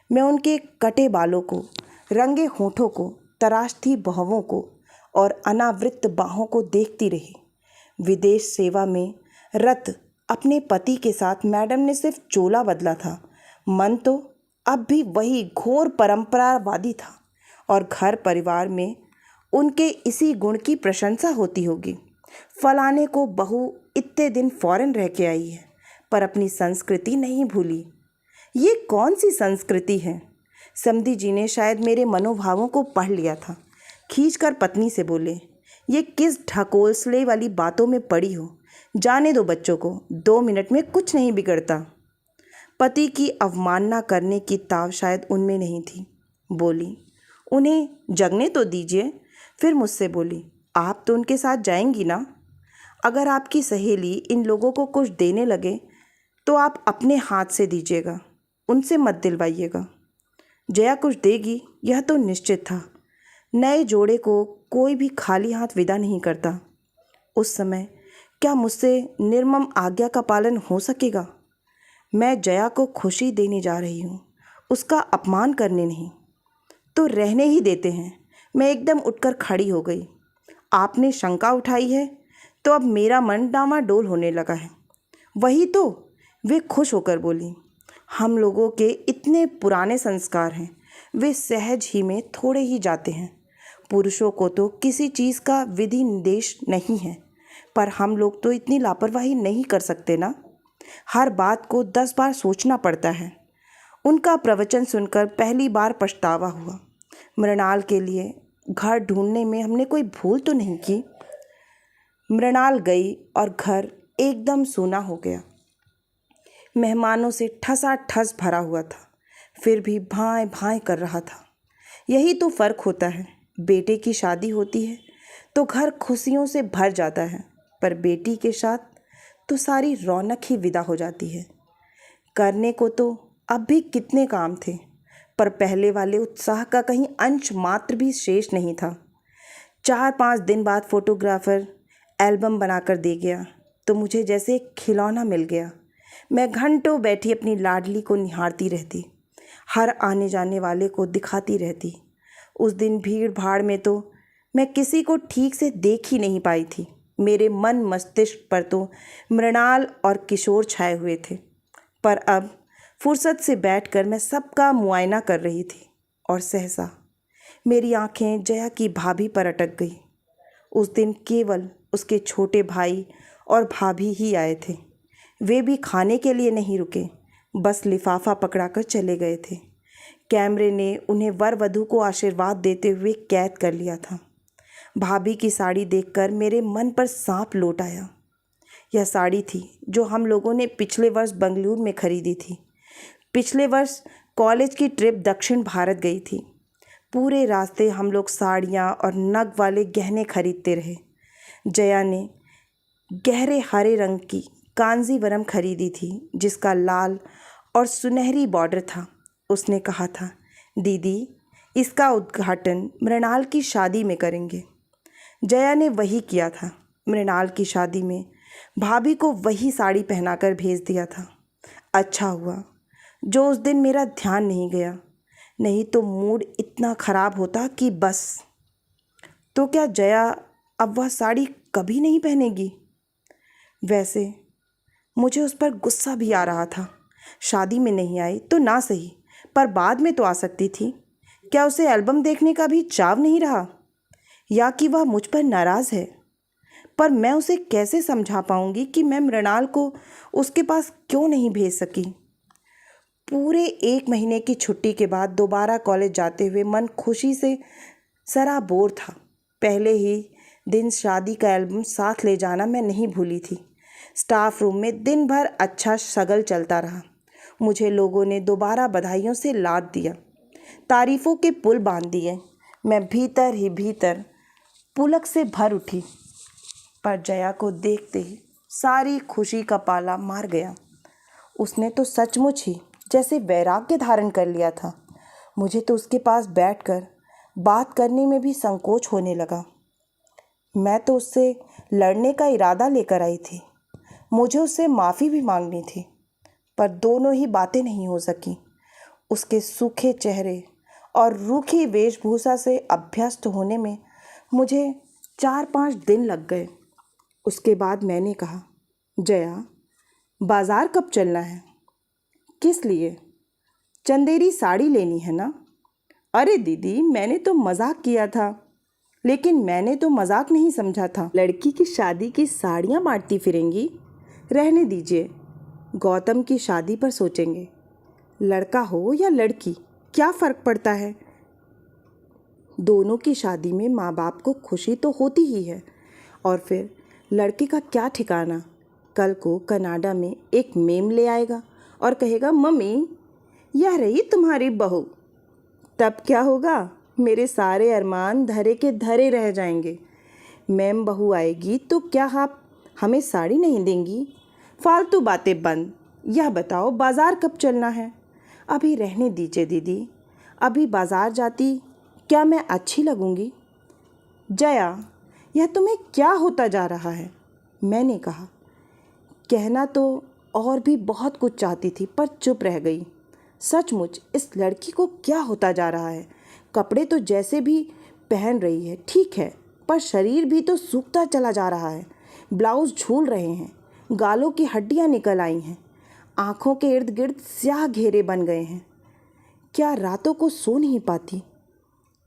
Speaker 1: मैं उनके कटे बालों को, रंगे होठों को, तराशती बहुओं को और अनावृत बाहों को देखती रही। विदेश सेवा में रत अपने पति के साथ मैडम ने सिर्फ चोला बदला था, मन तो अब भी वही घोर परंपरावादी था और घर परिवार में उनके इसी गुण की प्रशंसा होती होगी। फलाने को बहू इतने दिन फॉरेन रह के आई है पर अपनी संस्कृति नहीं भूली। ये कौन सी संस्कृति है? समधी जी ने शायद मेरे मनोभावों को पढ़ लिया था। खींचकर पत्नी से बोले, ये किस ढकोसले वाली बातों में पड़ी हो? जाने दो बच्चों को, 2 मिनट में कुछ नहीं बिगड़ता। पति की अवमानना करने की ताव शायद उनमें नहीं थी। बोली, उन्हें जगने तो दीजिए। फिर मुझसे बोली, आप तो उनके साथ जाएंगी ना? अगर आपकी सहेली इन लोगों को कुछ देने लगे तो आप अपने हाथ से दीजिएगा, उनसे मत दिलवाइएगा। जया कुछ देगी यह तो निश्चित था। नए जोड़े को कोई भी खाली हाथ विदा नहीं करता। उस समय क्या मुझसे निर्मम आज्ञा का पालन हो सकेगा? मैं जया को खुशी देने जा रही हूँ, उसका अपमान करने नहीं। तो रहने ही देते हैं। मैं एकदम उठकर खड़ी हो गई। आपने शंका उठाई है तो अब मेरा मन डामाडोल होने लगा है। वही तो, वे खुश होकर बोली, हम लोगों के इतने पुराने संस्कार हैं, वे सहज ही में थोड़े ही जाते हैं। पुरुषों को तो किसी चीज़ का विधि निर्देश नहीं है, पर हम लोग तो इतनी लापरवाही नहीं कर सकते ना। हर बात को 10 बार सोचना पड़ता है। उनका प्रवचन सुनकर पहली बार पछतावा हुआ। मृणाल के लिए घर ढूंढने में हमने कोई भूल तो नहीं की। मृणाल गई और घर एकदम सूना हो गया। मेहमानों से ठसाठस भरा हुआ था, फिर भी भाएं भाएं कर रहा था। यही तो फ़र्क होता है। बेटे की शादी होती है तो घर खुशियों से भर जाता है, पर बेटी के साथ तो सारी रौनक ही विदा हो जाती है। करने को तो अब भी कितने काम थे, पर पहले वाले उत्साह का कहीं अंश मात्र भी शेष नहीं था। 4-5 दिन बाद फोटोग्राफर एल्बम बनाकर दे गया तो मुझे जैसे एक खिलौना मिल गया। मैं घंटों बैठी अपनी लाडली को निहारती रहती, हर आने जाने वाले को दिखाती रहती। उस दिन भीड़ भाड़ में तो मैं किसी को ठीक से देख ही नहीं पाई थी। मेरे मन मस्तिष्क पर तो मृणाल और किशोर छाए हुए थे, पर अब फुर्सत से बैठकर मैं सबका मुआयना कर रही थी और सहसा मेरी आंखें जया की भाभी पर अटक गई। उस दिन केवल उसके छोटे भाई और भाभी ही आए थे। वे भी खाने के लिए नहीं रुके, बस लिफाफा पकड़ाकर चले गए थे। कैमरे ने उन्हें वर वधू को आशीर्वाद देते हुए कैद कर लिया था। भाभी की साड़ी देखकर मेरे मन पर सांप लौट आया। यह साड़ी थी जो हम लोगों ने पिछले वर्ष बंगलुरु में खरीदी थी। पिछले वर्ष कॉलेज की ट्रिप दक्षिण भारत गई थी। पूरे रास्ते हम लोग साड़ियाँ और नग वाले गहने खरीदते रहे। जया ने गहरे हरे रंग की कांजीवरम खरीदी थी, जिसका लाल और सुनहरी बॉर्डर था। उसने कहा था, दीदी इसका उद्घाटन मृणाल की शादी में करेंगे। जया ने वही किया था। मृणाल की शादी में भाभी को वही साड़ी पहनाकर भेज दिया था। अच्छा हुआ जो उस दिन मेरा ध्यान नहीं गया, नहीं तो मूड इतना ख़राब होता कि बस। तो क्या जया अब वह साड़ी कभी नहीं पहनेगी? वैसे मुझे उस पर गुस्सा भी आ रहा था। शादी में नहीं आई तो ना सही, पर बाद में तो आ सकती थी। क्या उसे एल्बम देखने का भी चाव नहीं रहा, या कि वह मुझ पर नाराज़ है? पर मैं उसे कैसे समझा पाऊंगी कि मैं मृणाल को उसके पास क्यों नहीं भेज सकी। पूरे 1 महीने की छुट्टी के बाद दोबारा कॉलेज जाते हुए मन खुशी से सराबोर था। पहले ही दिन शादी का एल्बम साथ ले जाना मैं नहीं भूली थी। स्टाफ रूम में दिन भर अच्छा शगल चलता रहा। मुझे लोगों ने दोबारा बधाइयों से लाद दिया, तारीफ़ों के पुल बांध दिए। मैं भीतर ही भीतर पुलक से भर उठी, पर जया को देखते ही सारी खुशी का पाला मार गया। उसने तो सचमुच ही जैसे वैराग्य धारण कर लिया था। मुझे तो उसके पास बैठकर बात करने में भी संकोच होने लगा। मैं तो उससे लड़ने का इरादा लेकर आई थी। मुझे उससे माफ़ी भी मांगनी थी, पर दोनों ही बातें नहीं हो सकी। उसके सूखे चेहरे और रूखी वेशभूषा से अभ्यस्त होने में मुझे 4-5 दिन लग गए। उसके बाद मैंने कहा, जया बाज़ार कब चलना है? किस लिए? चंदेरी साड़ी लेनी है ना? अरे दीदी, मैंने तो मजाक किया था। लेकिन मैंने तो मजाक नहीं समझा था। लड़की की शादी की साड़ियाँ बांटती फिरेंगी? रहने दीजिए, गौतम की शादी पर सोचेंगे। लड़का हो या लड़की, क्या फ़र्क पड़ता है? दोनों की शादी में माँ बाप को खुशी तो होती ही है। और फिर लड़के का क्या ठिकाना, कल को कनाडा में एक मेम ले आएगा और कहेगा, मम्मी यह रही तुम्हारी बहू। तब क्या होगा? मेरे सारे अरमान धरे के धरे रह जाएंगे। मैम बहू आएगी तो क्या आप हमें साड़ी नहीं देंगी? फालतू बातें बंद। यह बताओ बाज़ार कब चलना है? अभी रहने दीजिए दीदी, अभी बाज़ार जाती क्या मैं अच्छी लगूंगी? जया, यह तुम्हें क्या होता जा रहा है? मैंने कहा। कहना तो और भी बहुत कुछ चाहती थी, पर चुप रह गई। सचमुच इस लड़की को क्या होता जा रहा है? कपड़े तो जैसे भी पहन रही है ठीक है, पर शरीर भी तो सूखता चला जा रहा है। ब्लाउज झूल रहे हैं, गालों की हड्डियां निकल आई हैं, आँखों के इर्द गिर्द स्याह घेरे बन गए हैं। क्या रातों को सो नहीं पाती?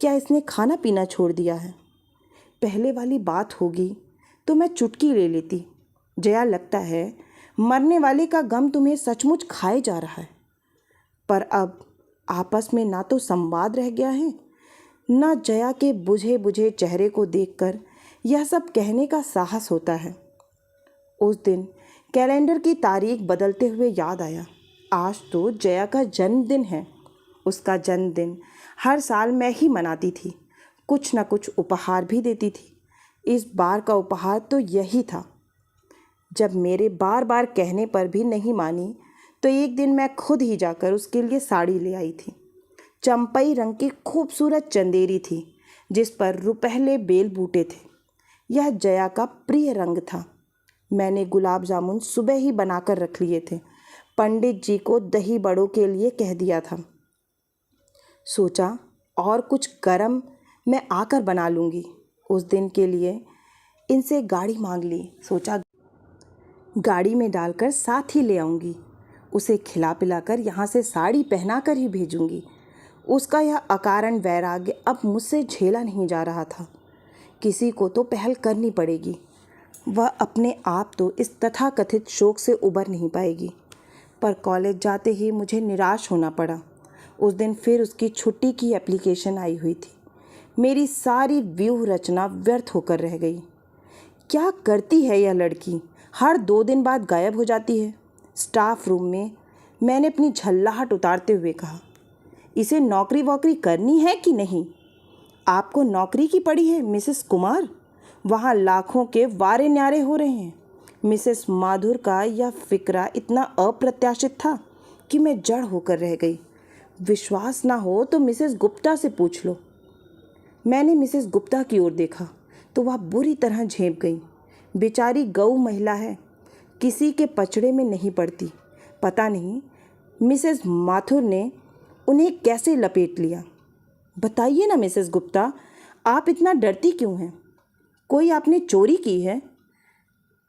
Speaker 1: क्या इसने खाना पीना छोड़ दिया है? पहले वाली बात होगी तो मैं चुटकी ले लेती। जया, लगता है मरने वाले का गम तुम्हें सचमुच खाए जा रहा है। पर अब आपस में ना तो संवाद रह गया है, ना जया के बुझे बुझे चेहरे को देखकर यह सब कहने का साहस होता है। उस दिन कैलेंडर की तारीख बदलते हुए याद आया, आज तो जया का जन्मदिन है। उसका जन्मदिन हर साल मैं ही मनाती थी, कुछ न कुछ उपहार भी देती थी। इस बार का उपहार तो यही था। जब मेरे बार बार कहने पर भी नहीं मानी तो एक दिन मैं खुद ही जाकर उसके लिए साड़ी ले आई थी। चंपई रंग की खूबसूरत चंदेरी थी जिस पर रुपहले बेल बूटे थे। यह जया का प्रिय रंग था। मैंने गुलाब जामुन सुबह ही बनाकर रख लिए थे। पंडित जी को दही बड़ों के लिए कह दिया था। सोचा और कुछ गरम मैं आकर बना लूँगी। उस दिन के लिए इनसे गाड़ी मांग ली। सोचा गाड़ी में डालकर साथ ही ले आऊँगी। उसे खिला पिलाकर यहाँ से साड़ी पहना कर ही भेजूँगी। उसका यह अकारण वैराग्य अब मुझसे झेला नहीं जा रहा था। किसी को तो पहल करनी पड़ेगी। वह अपने आप तो इस तथाकथित शोक से उबर नहीं पाएगी। पर कॉलेज जाते ही मुझे निराश होना पड़ा। उस दिन फिर उसकी छुट्टी की एप्लीकेशन आई हुई थी। मेरी सारी व्यूह रचना व्यर्थ होकर रह गई। क्या करती है यह लड़की, हर 2 दिन बाद गायब हो जाती है। स्टाफ रूम में मैंने अपनी झल्लाहट उतारते हुए कहा, इसे नौकरी वोकरी करनी है कि नहीं? आपको नौकरी की पड़ी है मिसेस कुमार? वहाँ लाखों के वारे न्यारे हो रहे हैं। मिसेस माधुर का यह फिक्रा इतना अप्रत्याशित था कि मैं जड़ होकर रह गई। विश्वास ना हो तो मिसेस गुप्ता से पूछ लो। मैंने मिसेस गुप्ता की ओर देखा तो वह बुरी तरह झेंप गई। बेचारी गऊ महिला है, किसी के पचड़े में नहीं पड़ती। पता नहीं मिसेस माथुर ने उन्हें कैसे लपेट लिया। बताइए ना मिसेस गुप्ता, आप इतना डरती क्यों हैं? कोई आपने चोरी की है?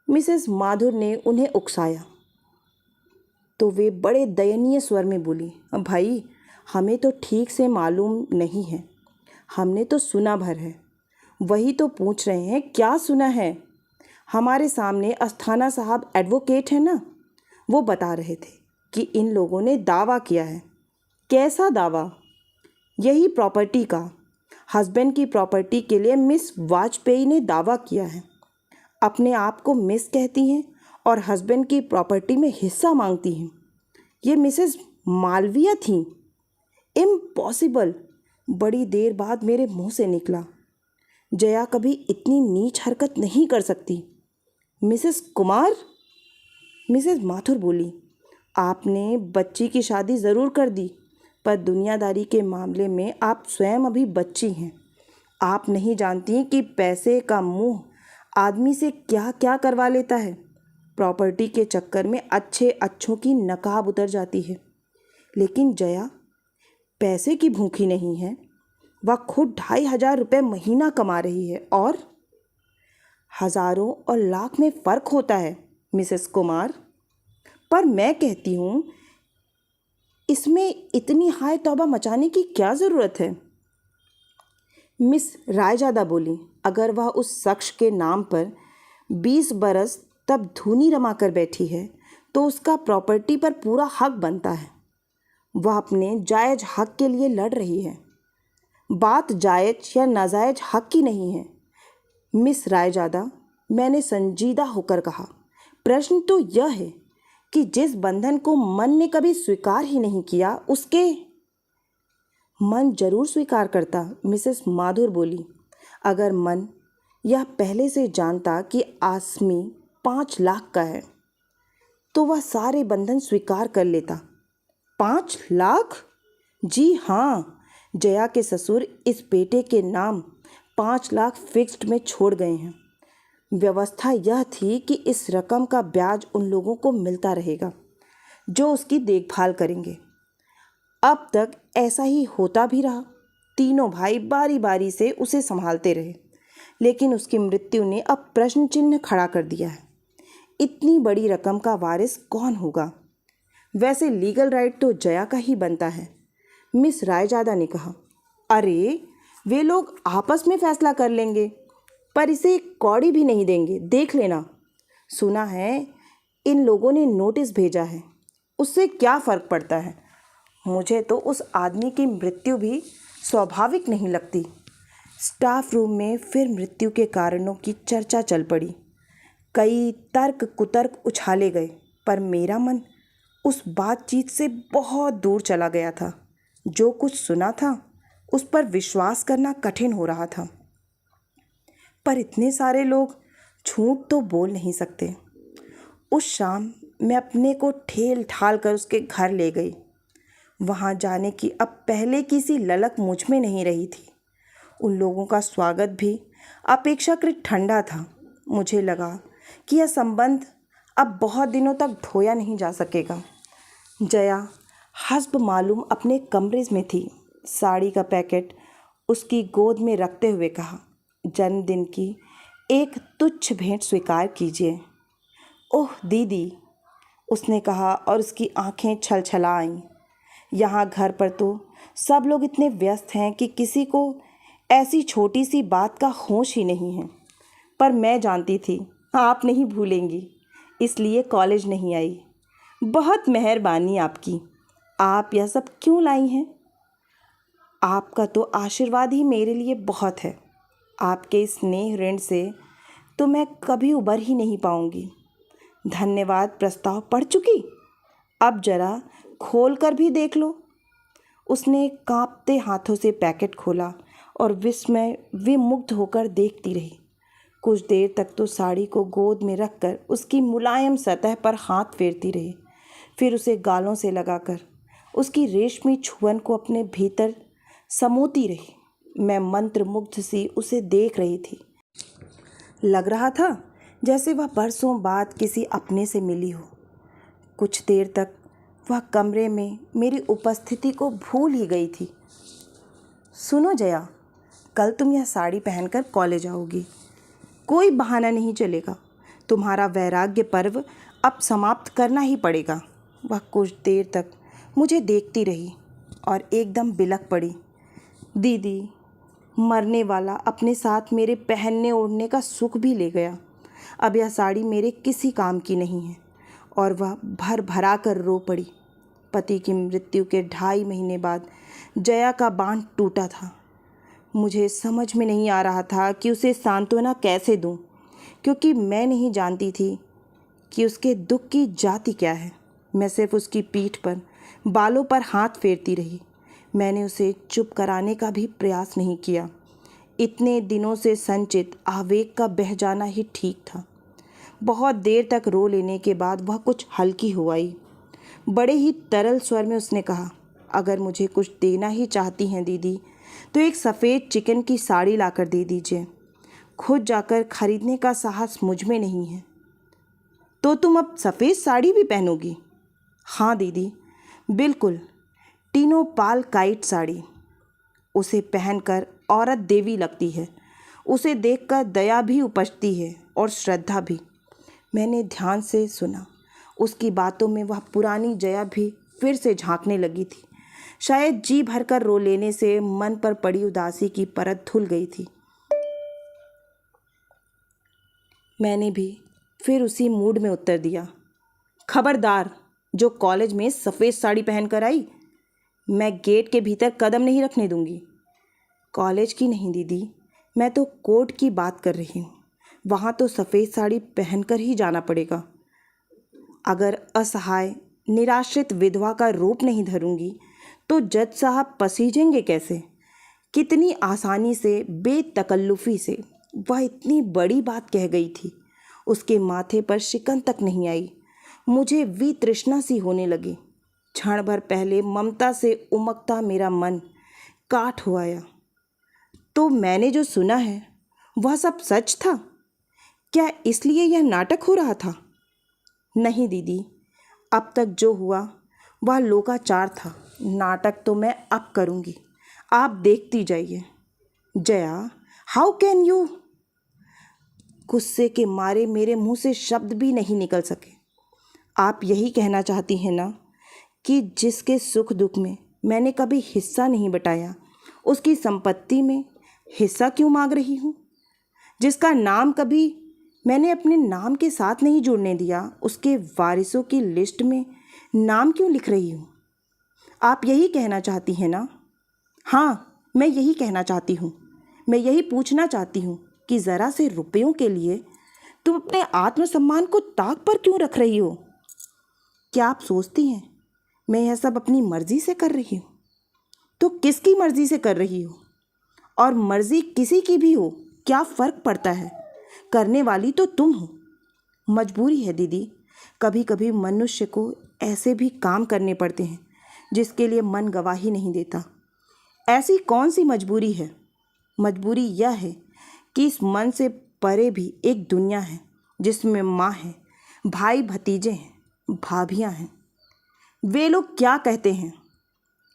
Speaker 1: मिसेस माधुर ने उन्हें उकसाया तो वे बड़े दयनीय स्वर में बोली, भाई हमें तो ठीक से मालूम नहीं है, हमने तो सुना भर है। वही तो पूछ रहे हैं क्या सुना है? हमारे सामने अस्थाना साहब एडवोकेट है ना, वो बता रहे थे कि इन लोगों ने दावा किया है। कैसा दावा? यही प्रॉपर्टी का। हस्बैंड की प्रॉपर्टी के लिए मिस वाजपेयी ने दावा किया है। अपने आप को मिस कहती हैं और हस्बैंड की प्रॉपर्टी में हिस्सा मांगती हैं। ये मिसेस मालविया थीं। इम्पॉसिबल। बड़ी देर बाद मेरे मुंह से निकला, जया कभी इतनी नीच हरकत नहीं कर सकती। मिसेस कुमार? मिसेस माथुर बोली, आपने बच्ची की शादी ज़रूर कर दी, पर दुनियादारी के मामले में आप स्वयं अभी बच्ची हैं। आप नहीं जानती कि पैसे का मुंह आदमी से क्या क्या करवा लेता है। प्रॉपर्टी के चक्कर में अच्छे अच्छों की नकाब उतर जाती है। लेकिन जया पैसे की भूखी नहीं है। वह खुद 2500 रुपये महीना कमा रही है और हज़ारों और लाख में फ़र्क होता है मिसेस कुमार। पर मैं कहती हूँ इसमें इतनी हाय तौबा मचाने की क्या ज़रूरत है? मिस रायजादा बोली, अगर वह उस शख्स के नाम पर 20 बरस तब धूनी रमा कर बैठी है तो उसका प्रॉपर्टी पर पूरा हक बनता है। वह अपने जायज़ हक के लिए लड़ रही है। बात जायज़ या नाजायज़ हक की नहीं है मिस रायजादा, मैंने संजीदा होकर कहा। प्रश्न तो यह है कि जिस बंधन को मन ने कभी स्वीकार ही नहीं किया उसके। मन जरूर स्वीकार करता, मिसेस माधुर बोली। अगर मन यह पहले से जानता कि आसमी 5 लाख का है तो वह सारे बंधन स्वीकार कर लेता। 5 लाख? जी हाँ, जया के ससुर इस बेटे के नाम 5 लाख फिक्स्ड में छोड़ गए हैं। व्यवस्था यह थी कि इस रकम का ब्याज उन लोगों को मिलता रहेगा जो उसकी देखभाल करेंगे। अब तक ऐसा ही होता भी रहा। तीनों भाई बारी बारी से उसे संभालते रहे, लेकिन उसकी मृत्यु ने अब प्रश्न चिन्ह खड़ा कर दिया है। इतनी बड़ी रकम का वारिस कौन होगा? वैसे लीगल राइट तो जया का ही बनता है, मिस रायजादा ने कहा। अरे वे लोग आपस में फैसला कर लेंगे, पर इसे एक कौड़ी भी नहीं देंगे, देख लेना। सुना है इन लोगों ने नोटिस भेजा है। उससे क्या फ़र्क पड़ता है? मुझे तो उस आदमी की मृत्यु भी स्वाभाविक नहीं लगती। स्टाफ रूम में फिर मृत्यु के कारणों की चर्चा चल पड़ी। कई तर्क कुतर्क उछाले गए, पर मेरा मन उस बातचीत से बहुत दूर चला गया था। जो कुछ सुना था उस पर विश्वास करना कठिन हो रहा था। पर इतने सारे लोग झूठ तो बोल नहीं सकते। उस शाम मैं अपने को ठेल ठाल कर उसके घर ले गई। वहाँ जाने की अब पहले की सी ललक मुझ में नहीं रही थी। उन लोगों का स्वागत भी अपेक्षाकृत ठंडा था। मुझे लगा कि यह संबंध अब बहुत दिनों तक ढोया नहीं जा सकेगा। जया हस्ब मालूम अपने कमरे में थी। साड़ी का पैकेट उसकी गोद में रखते हुए कहा, जन्मदिन की एक तुच्छ भेंट स्वीकार कीजिए। ओह दीदी, उसने कहा और उसकी आंखें छलछला आईं। यहाँ घर पर तो सब लोग इतने व्यस्त हैं कि किसी को ऐसी छोटी सी बात का होश ही नहीं है। पर मैं जानती थी आप नहीं भूलेंगी, इसलिए कॉलेज नहीं आई। बहुत मेहरबानी आपकी। आप यह सब क्यों लाई हैं? आपका तो आशीर्वाद ही मेरे लिए बहुत है। आपके स्नेह ऋण से तो मैं कभी उबर ही नहीं पाऊंगी। धन्यवाद प्रस्ताव पढ़ चुकी? अब जरा खोल कर भी देख लो। उसने कांपते हाथों से पैकेट खोला और विस्मय विमुग्ध होकर देखती रही। कुछ देर तक तो साड़ी को गोद में रखकर उसकी मुलायम सतह पर हाथ फेरती रही। फिर उसे गालों से लगाकर उसकी रेशमी छुअन को अपने भीतर समोती रही। मैं मंत्रमुग्ध सी उसे देख रही थी। लग रहा था जैसे वह बरसों बाद किसी अपने से मिली हो। कुछ देर तक वह कमरे में मेरी उपस्थिति को भूल ही गई थी। सुनो जया, कल तुम यह साड़ी पहनकर कॉलेज आओगी। कोई बहाना नहीं चलेगा। तुम्हारा वैराग्य पर्व अब समाप्त करना ही पड़ेगा। वह कुछ देर तक मुझे देखती रही और एकदम बिलख पड़ी। दीदी, मरने वाला अपने साथ मेरे पहनने ओढ़ने का सुख भी ले गया। अब यह साड़ी मेरे किसी काम की नहीं है। और वह भर भरा कर रो पड़ी। पति की मृत्यु के 2.5 महीने बाद जया का बांध टूटा था। मुझे समझ में नहीं आ रहा था कि उसे सांत्वना कैसे दूं, क्योंकि मैं नहीं जानती थी कि उसके दुख की जाति क्या है। मैं सिर्फ उसकी पीठ पर बालों पर हाथ फेरती रही। मैंने उसे चुप कराने का भी प्रयास नहीं किया। इतने दिनों से संचित आवेग का बह जाना ही ठीक था। बहुत देर तक रो लेने के बाद वह कुछ हल्की हो आई। बड़े ही तरल स्वर में उसने कहा, अगर मुझे कुछ देना ही चाहती हैं दीदी, तो एक सफ़ेद चिकन की साड़ी लाकर दे दीजिए। खुद जाकर खरीदने का साहस मुझ में नहीं है। तो तुम अब सफ़ेद साड़ी भी पहनोगी? हाँ दीदी, बिल्कुल, टीनो पाल काइट साड़ी। उसे पहनकर औरत देवी लगती है। उसे देखकर दया भी उपजती है और श्रद्धा भी। मैंने ध्यान से सुना। उसकी बातों में वह पुरानी जया भी फिर से झांकने लगी थी। शायद जी भरकर रो लेने से मन पर पड़ी उदासी की परत धुल गई थी। मैंने भी फिर उसी मूड में उत्तर दिया, खबरदार, जो कॉलेज में सफ़ेद साड़ी पहनकर आई, मैं गेट के भीतर कदम नहीं रखने दूंगी। कॉलेज की नहीं दीदी, मैं तो कोर्ट की बात कर रही हूँ। वहाँ तो सफ़ेद साड़ी पहनकर ही जाना पड़ेगा। अगर असहाय निराश्रित विधवा का रूप नहीं धरूंगी तो जज साहब पसीजेंगे कैसे? कितनी आसानी से, बेतकल्लुफ़ी से वह इतनी बड़ी बात कह गई थी। उसके माथे पर शिकन तक नहीं आई। मुझे वितृष्णा सी होने लगी। क्षण भर पहले ममता से उमकता मेरा मन काठ हो आया। तो मैंने जो सुना है वह सब सच था क्या? इसलिए यह नाटक हो रहा था? नहीं दीदी, अब तक जो हुआ वह लोकाचार था। नाटक तो मैं अब करूँगी, आप देखती जाइए। Jaya, how can you? गुस्से के मारे मेरे मुंह से शब्द भी नहीं निकल सके। आप यही कहना चाहती हैं ना कि जिसके सुख दुख में मैंने कभी हिस्सा नहीं बटाया, उसकी संपत्ति में हिस्सा क्यों मांग रही हूँ? जिसका नाम कभी मैंने अपने नाम के साथ नहीं जुड़ने दिया, उसके वारिसों की लिस्ट में नाम क्यों लिख रही हूँ? आप यही कहना चाहती हैं ना? हाँ, मैं यही कहना चाहती हूँ। मैं यही पूछना चाहती हूँ कि ज़रा से रुपयों के लिए तुम अपने आत्मसम्मान को ताक पर क्यों रख रही हो? क्या आप सोचती हैं मैं यह सब अपनी मर्जी से कर रही हूँ? तो किसकी मर्जी से कर रही हो? और मर्जी किसी की भी हो, क्या फ़र्क पड़ता है? करने वाली तो तुम हो। मजबूरी है दीदी। कभी कभी मनुष्य को ऐसे भी काम करने पड़ते हैं जिसके लिए मन गवाही नहीं देता। ऐसी कौन सी मजबूरी है? मजबूरी यह है कि इस मन से परे भी एक दुनिया है जिसमें माँ है, भाई भतीजे हैं, भाभियाँ हैं। वे लोग क्या कहते हैं?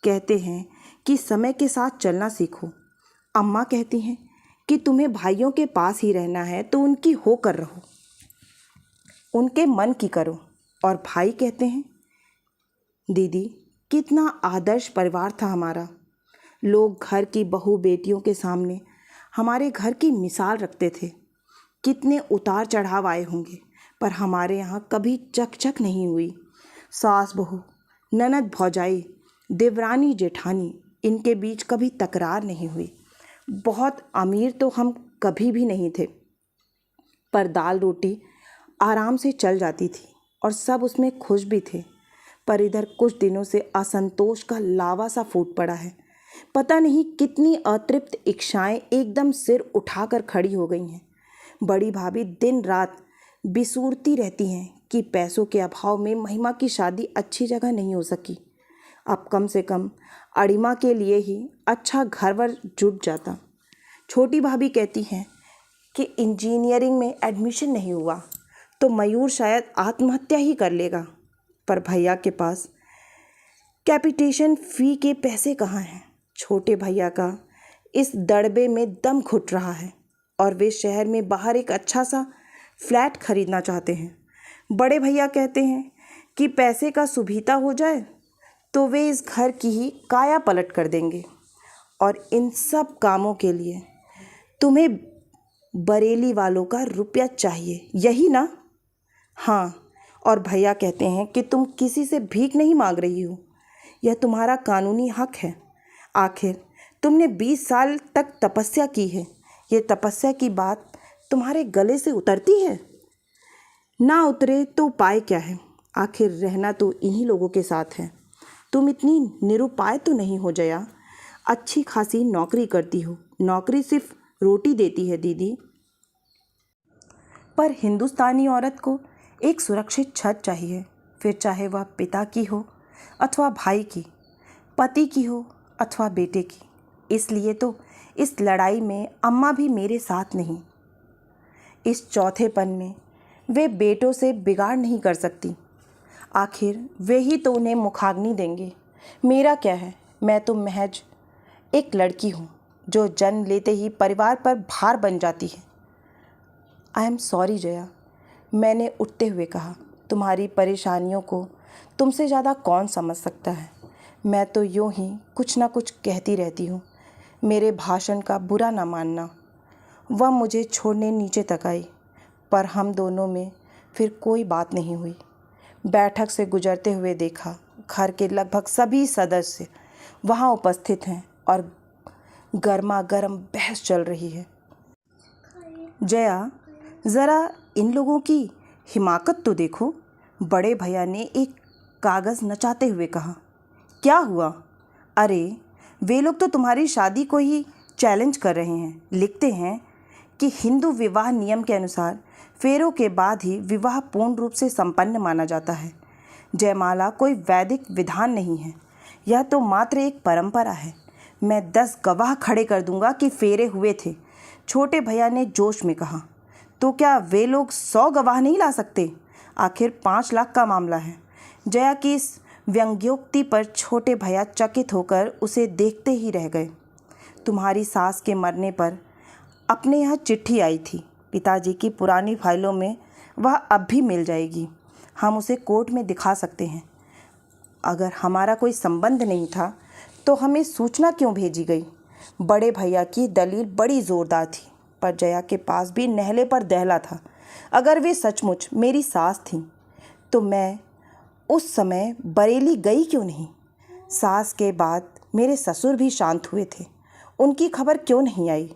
Speaker 1: कहते हैं कि समय के साथ चलना सीखो। अम्मा कहती हैं कि तुम्हें भाइयों के पास ही रहना है तो उनकी होकर रहो, उनके मन की करो। और भाई कहते हैं, दीदी कितना आदर्श परिवार था हमारा। लोग घर की बहू बेटियों के सामने हमारे घर की मिसाल रखते थे। कितने उतार चढ़ाव आए होंगे, पर हमारे यहाँ कभी चकचक नहीं हुई। सास बहू, ननद भौजाई, देवरानी जेठानी, इनके बीच कभी तकरार नहीं हुई। बहुत अमीर तो हम कभी भी नहीं थे, पर दाल रोटी आराम से चल जाती थी और सब उसमें खुश भी थे। पर इधर कुछ दिनों से असंतोष का लावा सा फूट पड़ा है। पता नहीं कितनी अतृप्त इच्छाएं एकदम सिर उठाकर खड़ी हो गई हैं। बड़ी भाभी दिन रात बिसूरती रहती हैं कि पैसों के अभाव में महिमा की शादी अच्छी जगह नहीं हो सकी। अब कम से कम अड़िमा के लिए ही अच्छा घरवर जुट जाता। छोटी भाभी कहती हैं कि इंजीनियरिंग में एडमिशन नहीं हुआ तो मयूर शायद आत्महत्या ही कर लेगा। पर भैया के पास कैपिटेशन फ़ी के पैसे कहाँ हैं? छोटे भैया का इस दड़बे में दम घुट रहा है और वे शहर में बाहर एक अच्छा सा फ्लैट खरीदना चाहते हैं। बड़े भैया कहते हैं कि पैसे का सुभीता हो जाए तो वे इस घर की ही काया पलट कर देंगे। और इन सब कामों के लिए तुम्हें बरेली वालों का रुपया चाहिए, यही ना? हाँ, और भैया कहते हैं कि तुम किसी से भीख नहीं मांग रही हो, यह तुम्हारा कानूनी हक है। आखिर तुमने 20 साल तक तपस्या की है, ये तपस्या की बात तुम्हारे गले से उतरती है? ना उतरे तो उपाय क्या है? आखिर रहना तो इन्हीं लोगों के साथ है। तुम इतनी निरुपाय तो नहीं हो जया। अच्छी खासी नौकरी करती हो, नौकरी सिर्फ रोटी देती है दीदी। पर हिंदुस्तानी औरत को एक सुरक्षित छत चाहिए, फिर चाहे वह पिता की हो अथवा भाई की, पति की हो अथवा बेटे की। इसलिए तो इस लड़ाई में अम्मा भी मेरे साथ नहीं। इस चौथेपन में वे बेटों से बिगाड़ नहीं कर सकती। आखिर वे ही तो उन्हें मुखाग्नि देंगे। मेरा क्या है? मैं तो महज एक लड़की हूँ जो जन्म लेते ही परिवार पर भार बन जाती है। आई एम सॉरी जया, मैंने उठते हुए कहा। तुम्हारी परेशानियों को तुमसे ज़्यादा कौन समझ सकता है? मैं तो यूँ ही कुछ ना कुछ कहती रहती हूँ। मेरे भाषण का बुरा ना मानना। वह मुझे छोड़ने नीचे तक आई, पर हम दोनों में फिर कोई बात नहीं हुई। बैठक से गुजरते हुए देखा, घर के लगभग सभी सदस्य वहाँ उपस्थित हैं और गर्मा गर्म बहस चल रही है। जया, ज़रा इन लोगों की हिमाकत तो देखो, बड़े भैया ने एक कागज़ नचाते हुए कहा। क्या हुआ? अरे, वे लोग तो तुम्हारी शादी को ही चैलेंज कर रहे हैं। लिखते हैं कि हिंदू विवाह नियम के अनुसार फेरों के बाद ही विवाह पूर्ण रूप से संपन्न माना जाता है। जयमाला कोई वैदिक विधान नहीं है, यह तो मात्र एक परंपरा है। मैं 10 गवाह खड़े कर दूंगा कि फेरे हुए थे, छोटे भैया ने जोश में कहा। तो क्या वे लोग 100 गवाह नहीं ला सकते? आखिर 5 लाख का मामला है। जया की इस व्यंग्योक्ति पर छोटे भैया चकित होकर उसे देखते ही रह गए। तुम्हारी सास के मरने पर अपने यहाँ चिट्ठी आई थी। पिताजी की पुरानी फाइलों में वह अब भी मिल जाएगी। हम उसे कोर्ट में दिखा सकते हैं। अगर हमारा कोई संबंध नहीं था तो हमें सूचना क्यों भेजी गई? बड़े भैया की दलील बड़ी ज़ोरदार थी, पर जया के पास भी नहले पर दहला था। अगर वे सचमुच मेरी सास थीं तो मैं उस समय बरेली गई क्यों नहीं? सास के बाद मेरे ससुर भी शांत हुए थे। उनकी खबर क्यों नहीं आई?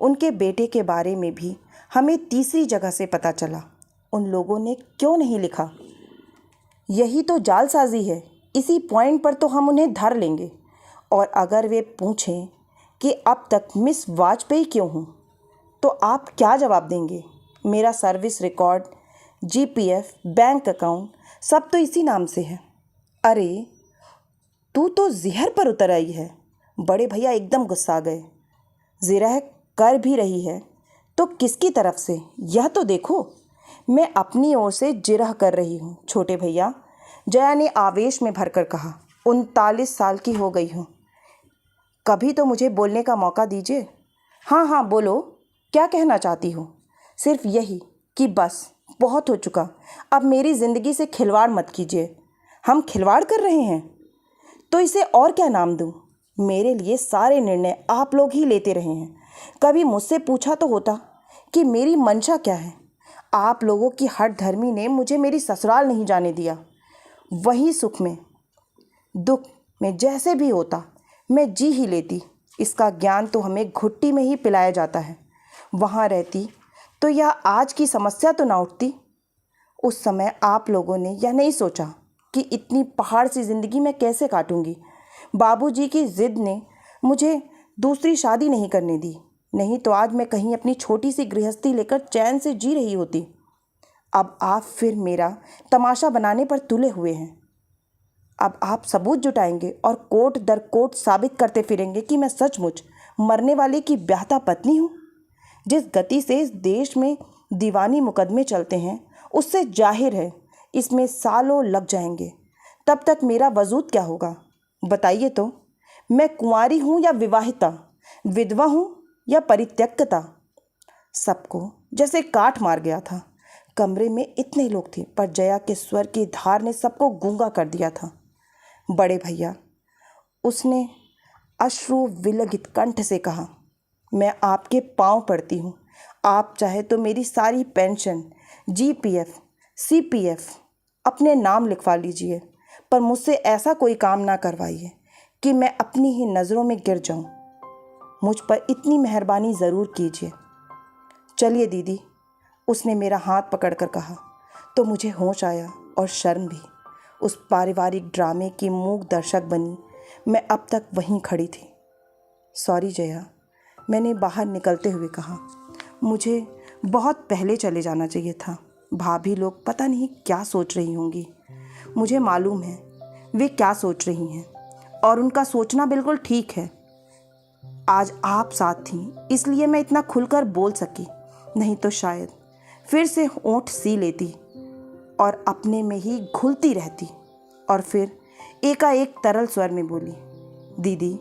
Speaker 1: उनके बेटे के बारे में भी हमें तीसरी जगह से पता चला। उन लोगों ने क्यों नहीं लिखा? यही तो जालसाजी है। इसी पॉइंट पर तो हम उन्हें धर लेंगे। और अगर वे पूछें कि अब तक मिस वाजपेयी क्यों हूँ, तो आप क्या जवाब देंगे? मेरा service record, GPF, bank account सब तो इसी नाम से है। अरे, तू तो ज़हर पर उतर आई है। बड़े भैया एकदम गुस्सा गए। ज़िरह कर भी रही है तो किसकी तरफ से, यह तो देखो। मैं अपनी ओर से जिरह कर रही हूँ छोटे भैया, जया ने आवेश में भरकर कहा। 39 साल की हो गई हूँ। कभी तो मुझे बोलने का मौका दीजिए। हाँ हाँ, बोलो, क्या कहना चाहती हो? सिर्फ यही कि बस बहुत हो चुका, अब मेरी ज़िंदगी से खिलवाड़ मत कीजिए। हम खिलवाड़ कर रहे हैं तो इसे और क्या नाम दूँ? मेरे लिए सारे निर्णय आप लोग ही लेते रहे हैं। कभी मुझसे पूछा तो होता कि मेरी मंशा क्या है। आप लोगों की हठधर्मी ने मुझे मेरी ससुराल नहीं जाने दिया। वहीं सुख में दुख में जैसे भी होता मैं जी ही लेती। इसका ज्ञान तो हमें घुट्टी में ही पिलाया जाता है। वहाँ रहती तो यह आज की समस्या तो ना उठती। उस समय आप लोगों ने यह नहीं सोचा कि इतनी पहाड़ सी ज़िंदगी मैं कैसे काटूंगी। बाबूजी की ज़िद ने मुझे दूसरी शादी नहीं करने दी, नहीं तो आज मैं कहीं अपनी छोटी सी गृहस्थी लेकर चैन से जी रही होती। अब आप फिर मेरा तमाशा बनाने पर तुले हुए हैं। अब आप सबूत जुटाएंगे और कोर्ट दर कोर्ट साबित करते फिरेंगे कि मैं सचमुच मरने वाले की ब्याहता पत्नी हूँ। जिस गति से इस देश में दीवानी मुकदमे चलते हैं, उससे जाहिर है इसमें सालों लग जाएंगे। तब तक मेरा वजूद क्या होगा, बताइए तो? मैं कुंवारी हूँ या विवाहिता, विधवा हूँ या परित्यक्ता? सबको जैसे काट मार गया था। कमरे में इतने लोग थे, पर जया के स्वर की धार ने सबको गूंगा कर दिया था। बड़े भैया, उसने अश्रु विलगित कंठ से कहा, मैं आपके पांव पड़ती हूँ। आप चाहे तो मेरी सारी पेंशन, जीपीएफ, सीपीएफ अपने नाम लिखवा लीजिए, पर मुझसे ऐसा कोई काम ना करवाइए कि मैं अपनी ही नज़रों में गिर जाऊं। मुझ पर इतनी मेहरबानी ज़रूर कीजिए। चलिए दीदी, उसने मेरा हाथ पकड़कर कहा। तो मुझे होश आया और शर्म भी। उस पारिवारिक ड्रामे की मूक दर्शक बनी मैं अब तक वहीं खड़ी थी। सॉरी जया, मैंने बाहर निकलते हुए कहा। मुझे बहुत पहले चले जाना चाहिए था। भाभी लोग पता नहीं क्या सोच रही होंगी। मुझे मालूम है वे क्या सोच रही हैं, और उनका सोचना बिल्कुल ठीक है। आज आप साथ थीं, इसलिए मैं इतना खुलकर बोल सकी, नहीं तो शायद फिर से ओंठ सी लेती और अपने में ही घुलती रहती। और फिर एकाएक तरल स्वर में बोली, दीदी,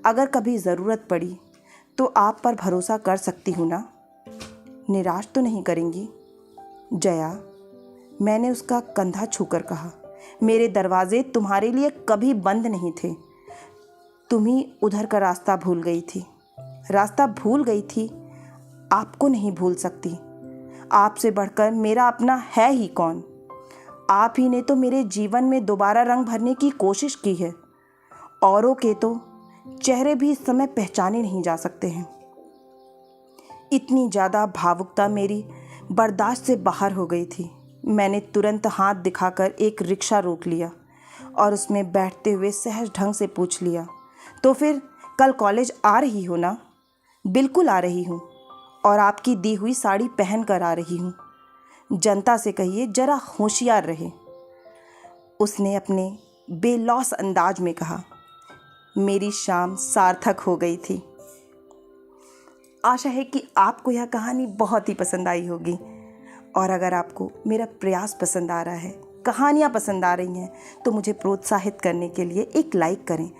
Speaker 1: अगर कभी ज़रूरत पड़ी तो आप पर भरोसा कर सकती हूँ ना? निराश तो नहीं करेंगी? जया, मैंने उसका कंधा छूकर कहा, मेरे दरवाजे तुम्हारे लिए कभी बंद नहीं थे। तुम ही उधर का रास्ता भूल गई थी। रास्ता भूल गई थी, आपको नहीं भूल सकती। आपसे बढ़कर मेरा अपना है ही कौन? आप ही ने तो मेरे जीवन में दोबारा रंग भरने की कोशिश की है। औरों के तो चेहरे भी इस समय पहचाने नहीं जा सकते हैं। इतनी ज़्यादा भावुकता मेरी बर्दाश्त से बाहर हो गई थी। मैंने तुरंत हाथ दिखाकर एक रिक्शा रोक लिया और उसमें बैठते हुए सहज ढंग से पूछ लिया, तो फिर कल कॉलेज आ रही हो ना? बिल्कुल आ रही हूँ, और आपकी दी हुई साड़ी पहन कर आ रही हूँ। जनता से कहिए जरा होशियार रहे। उसने अपने बेलौस अंदाज में कहा। मेरी शाम सार्थक हो गई थी। आशा है कि आपको यह कहानी बहुत ही पसंद आई होगी, और अगर आपको मेरा प्रयास पसंद आ रहा है, कहानियाँ पसंद आ रही हैं, तो मुझे प्रोत्साहित करने के लिए एक लाइक करें,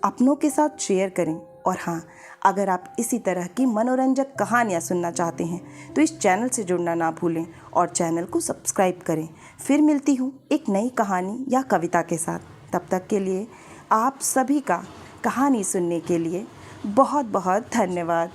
Speaker 1: अपनों के साथ शेयर करें। और हाँ, अगर आप इसी तरह की मनोरंजक कहानियाँ सुनना चाहते हैं तो इस चैनल से जुड़ना ना भूलें और चैनल को सब्सक्राइब करें। फिर मिलती हूँ एक नई कहानी या कविता के साथ। तब तक के लिए आप सभी का कहानी सुनने के लिए बहुत बहुत धन्यवाद।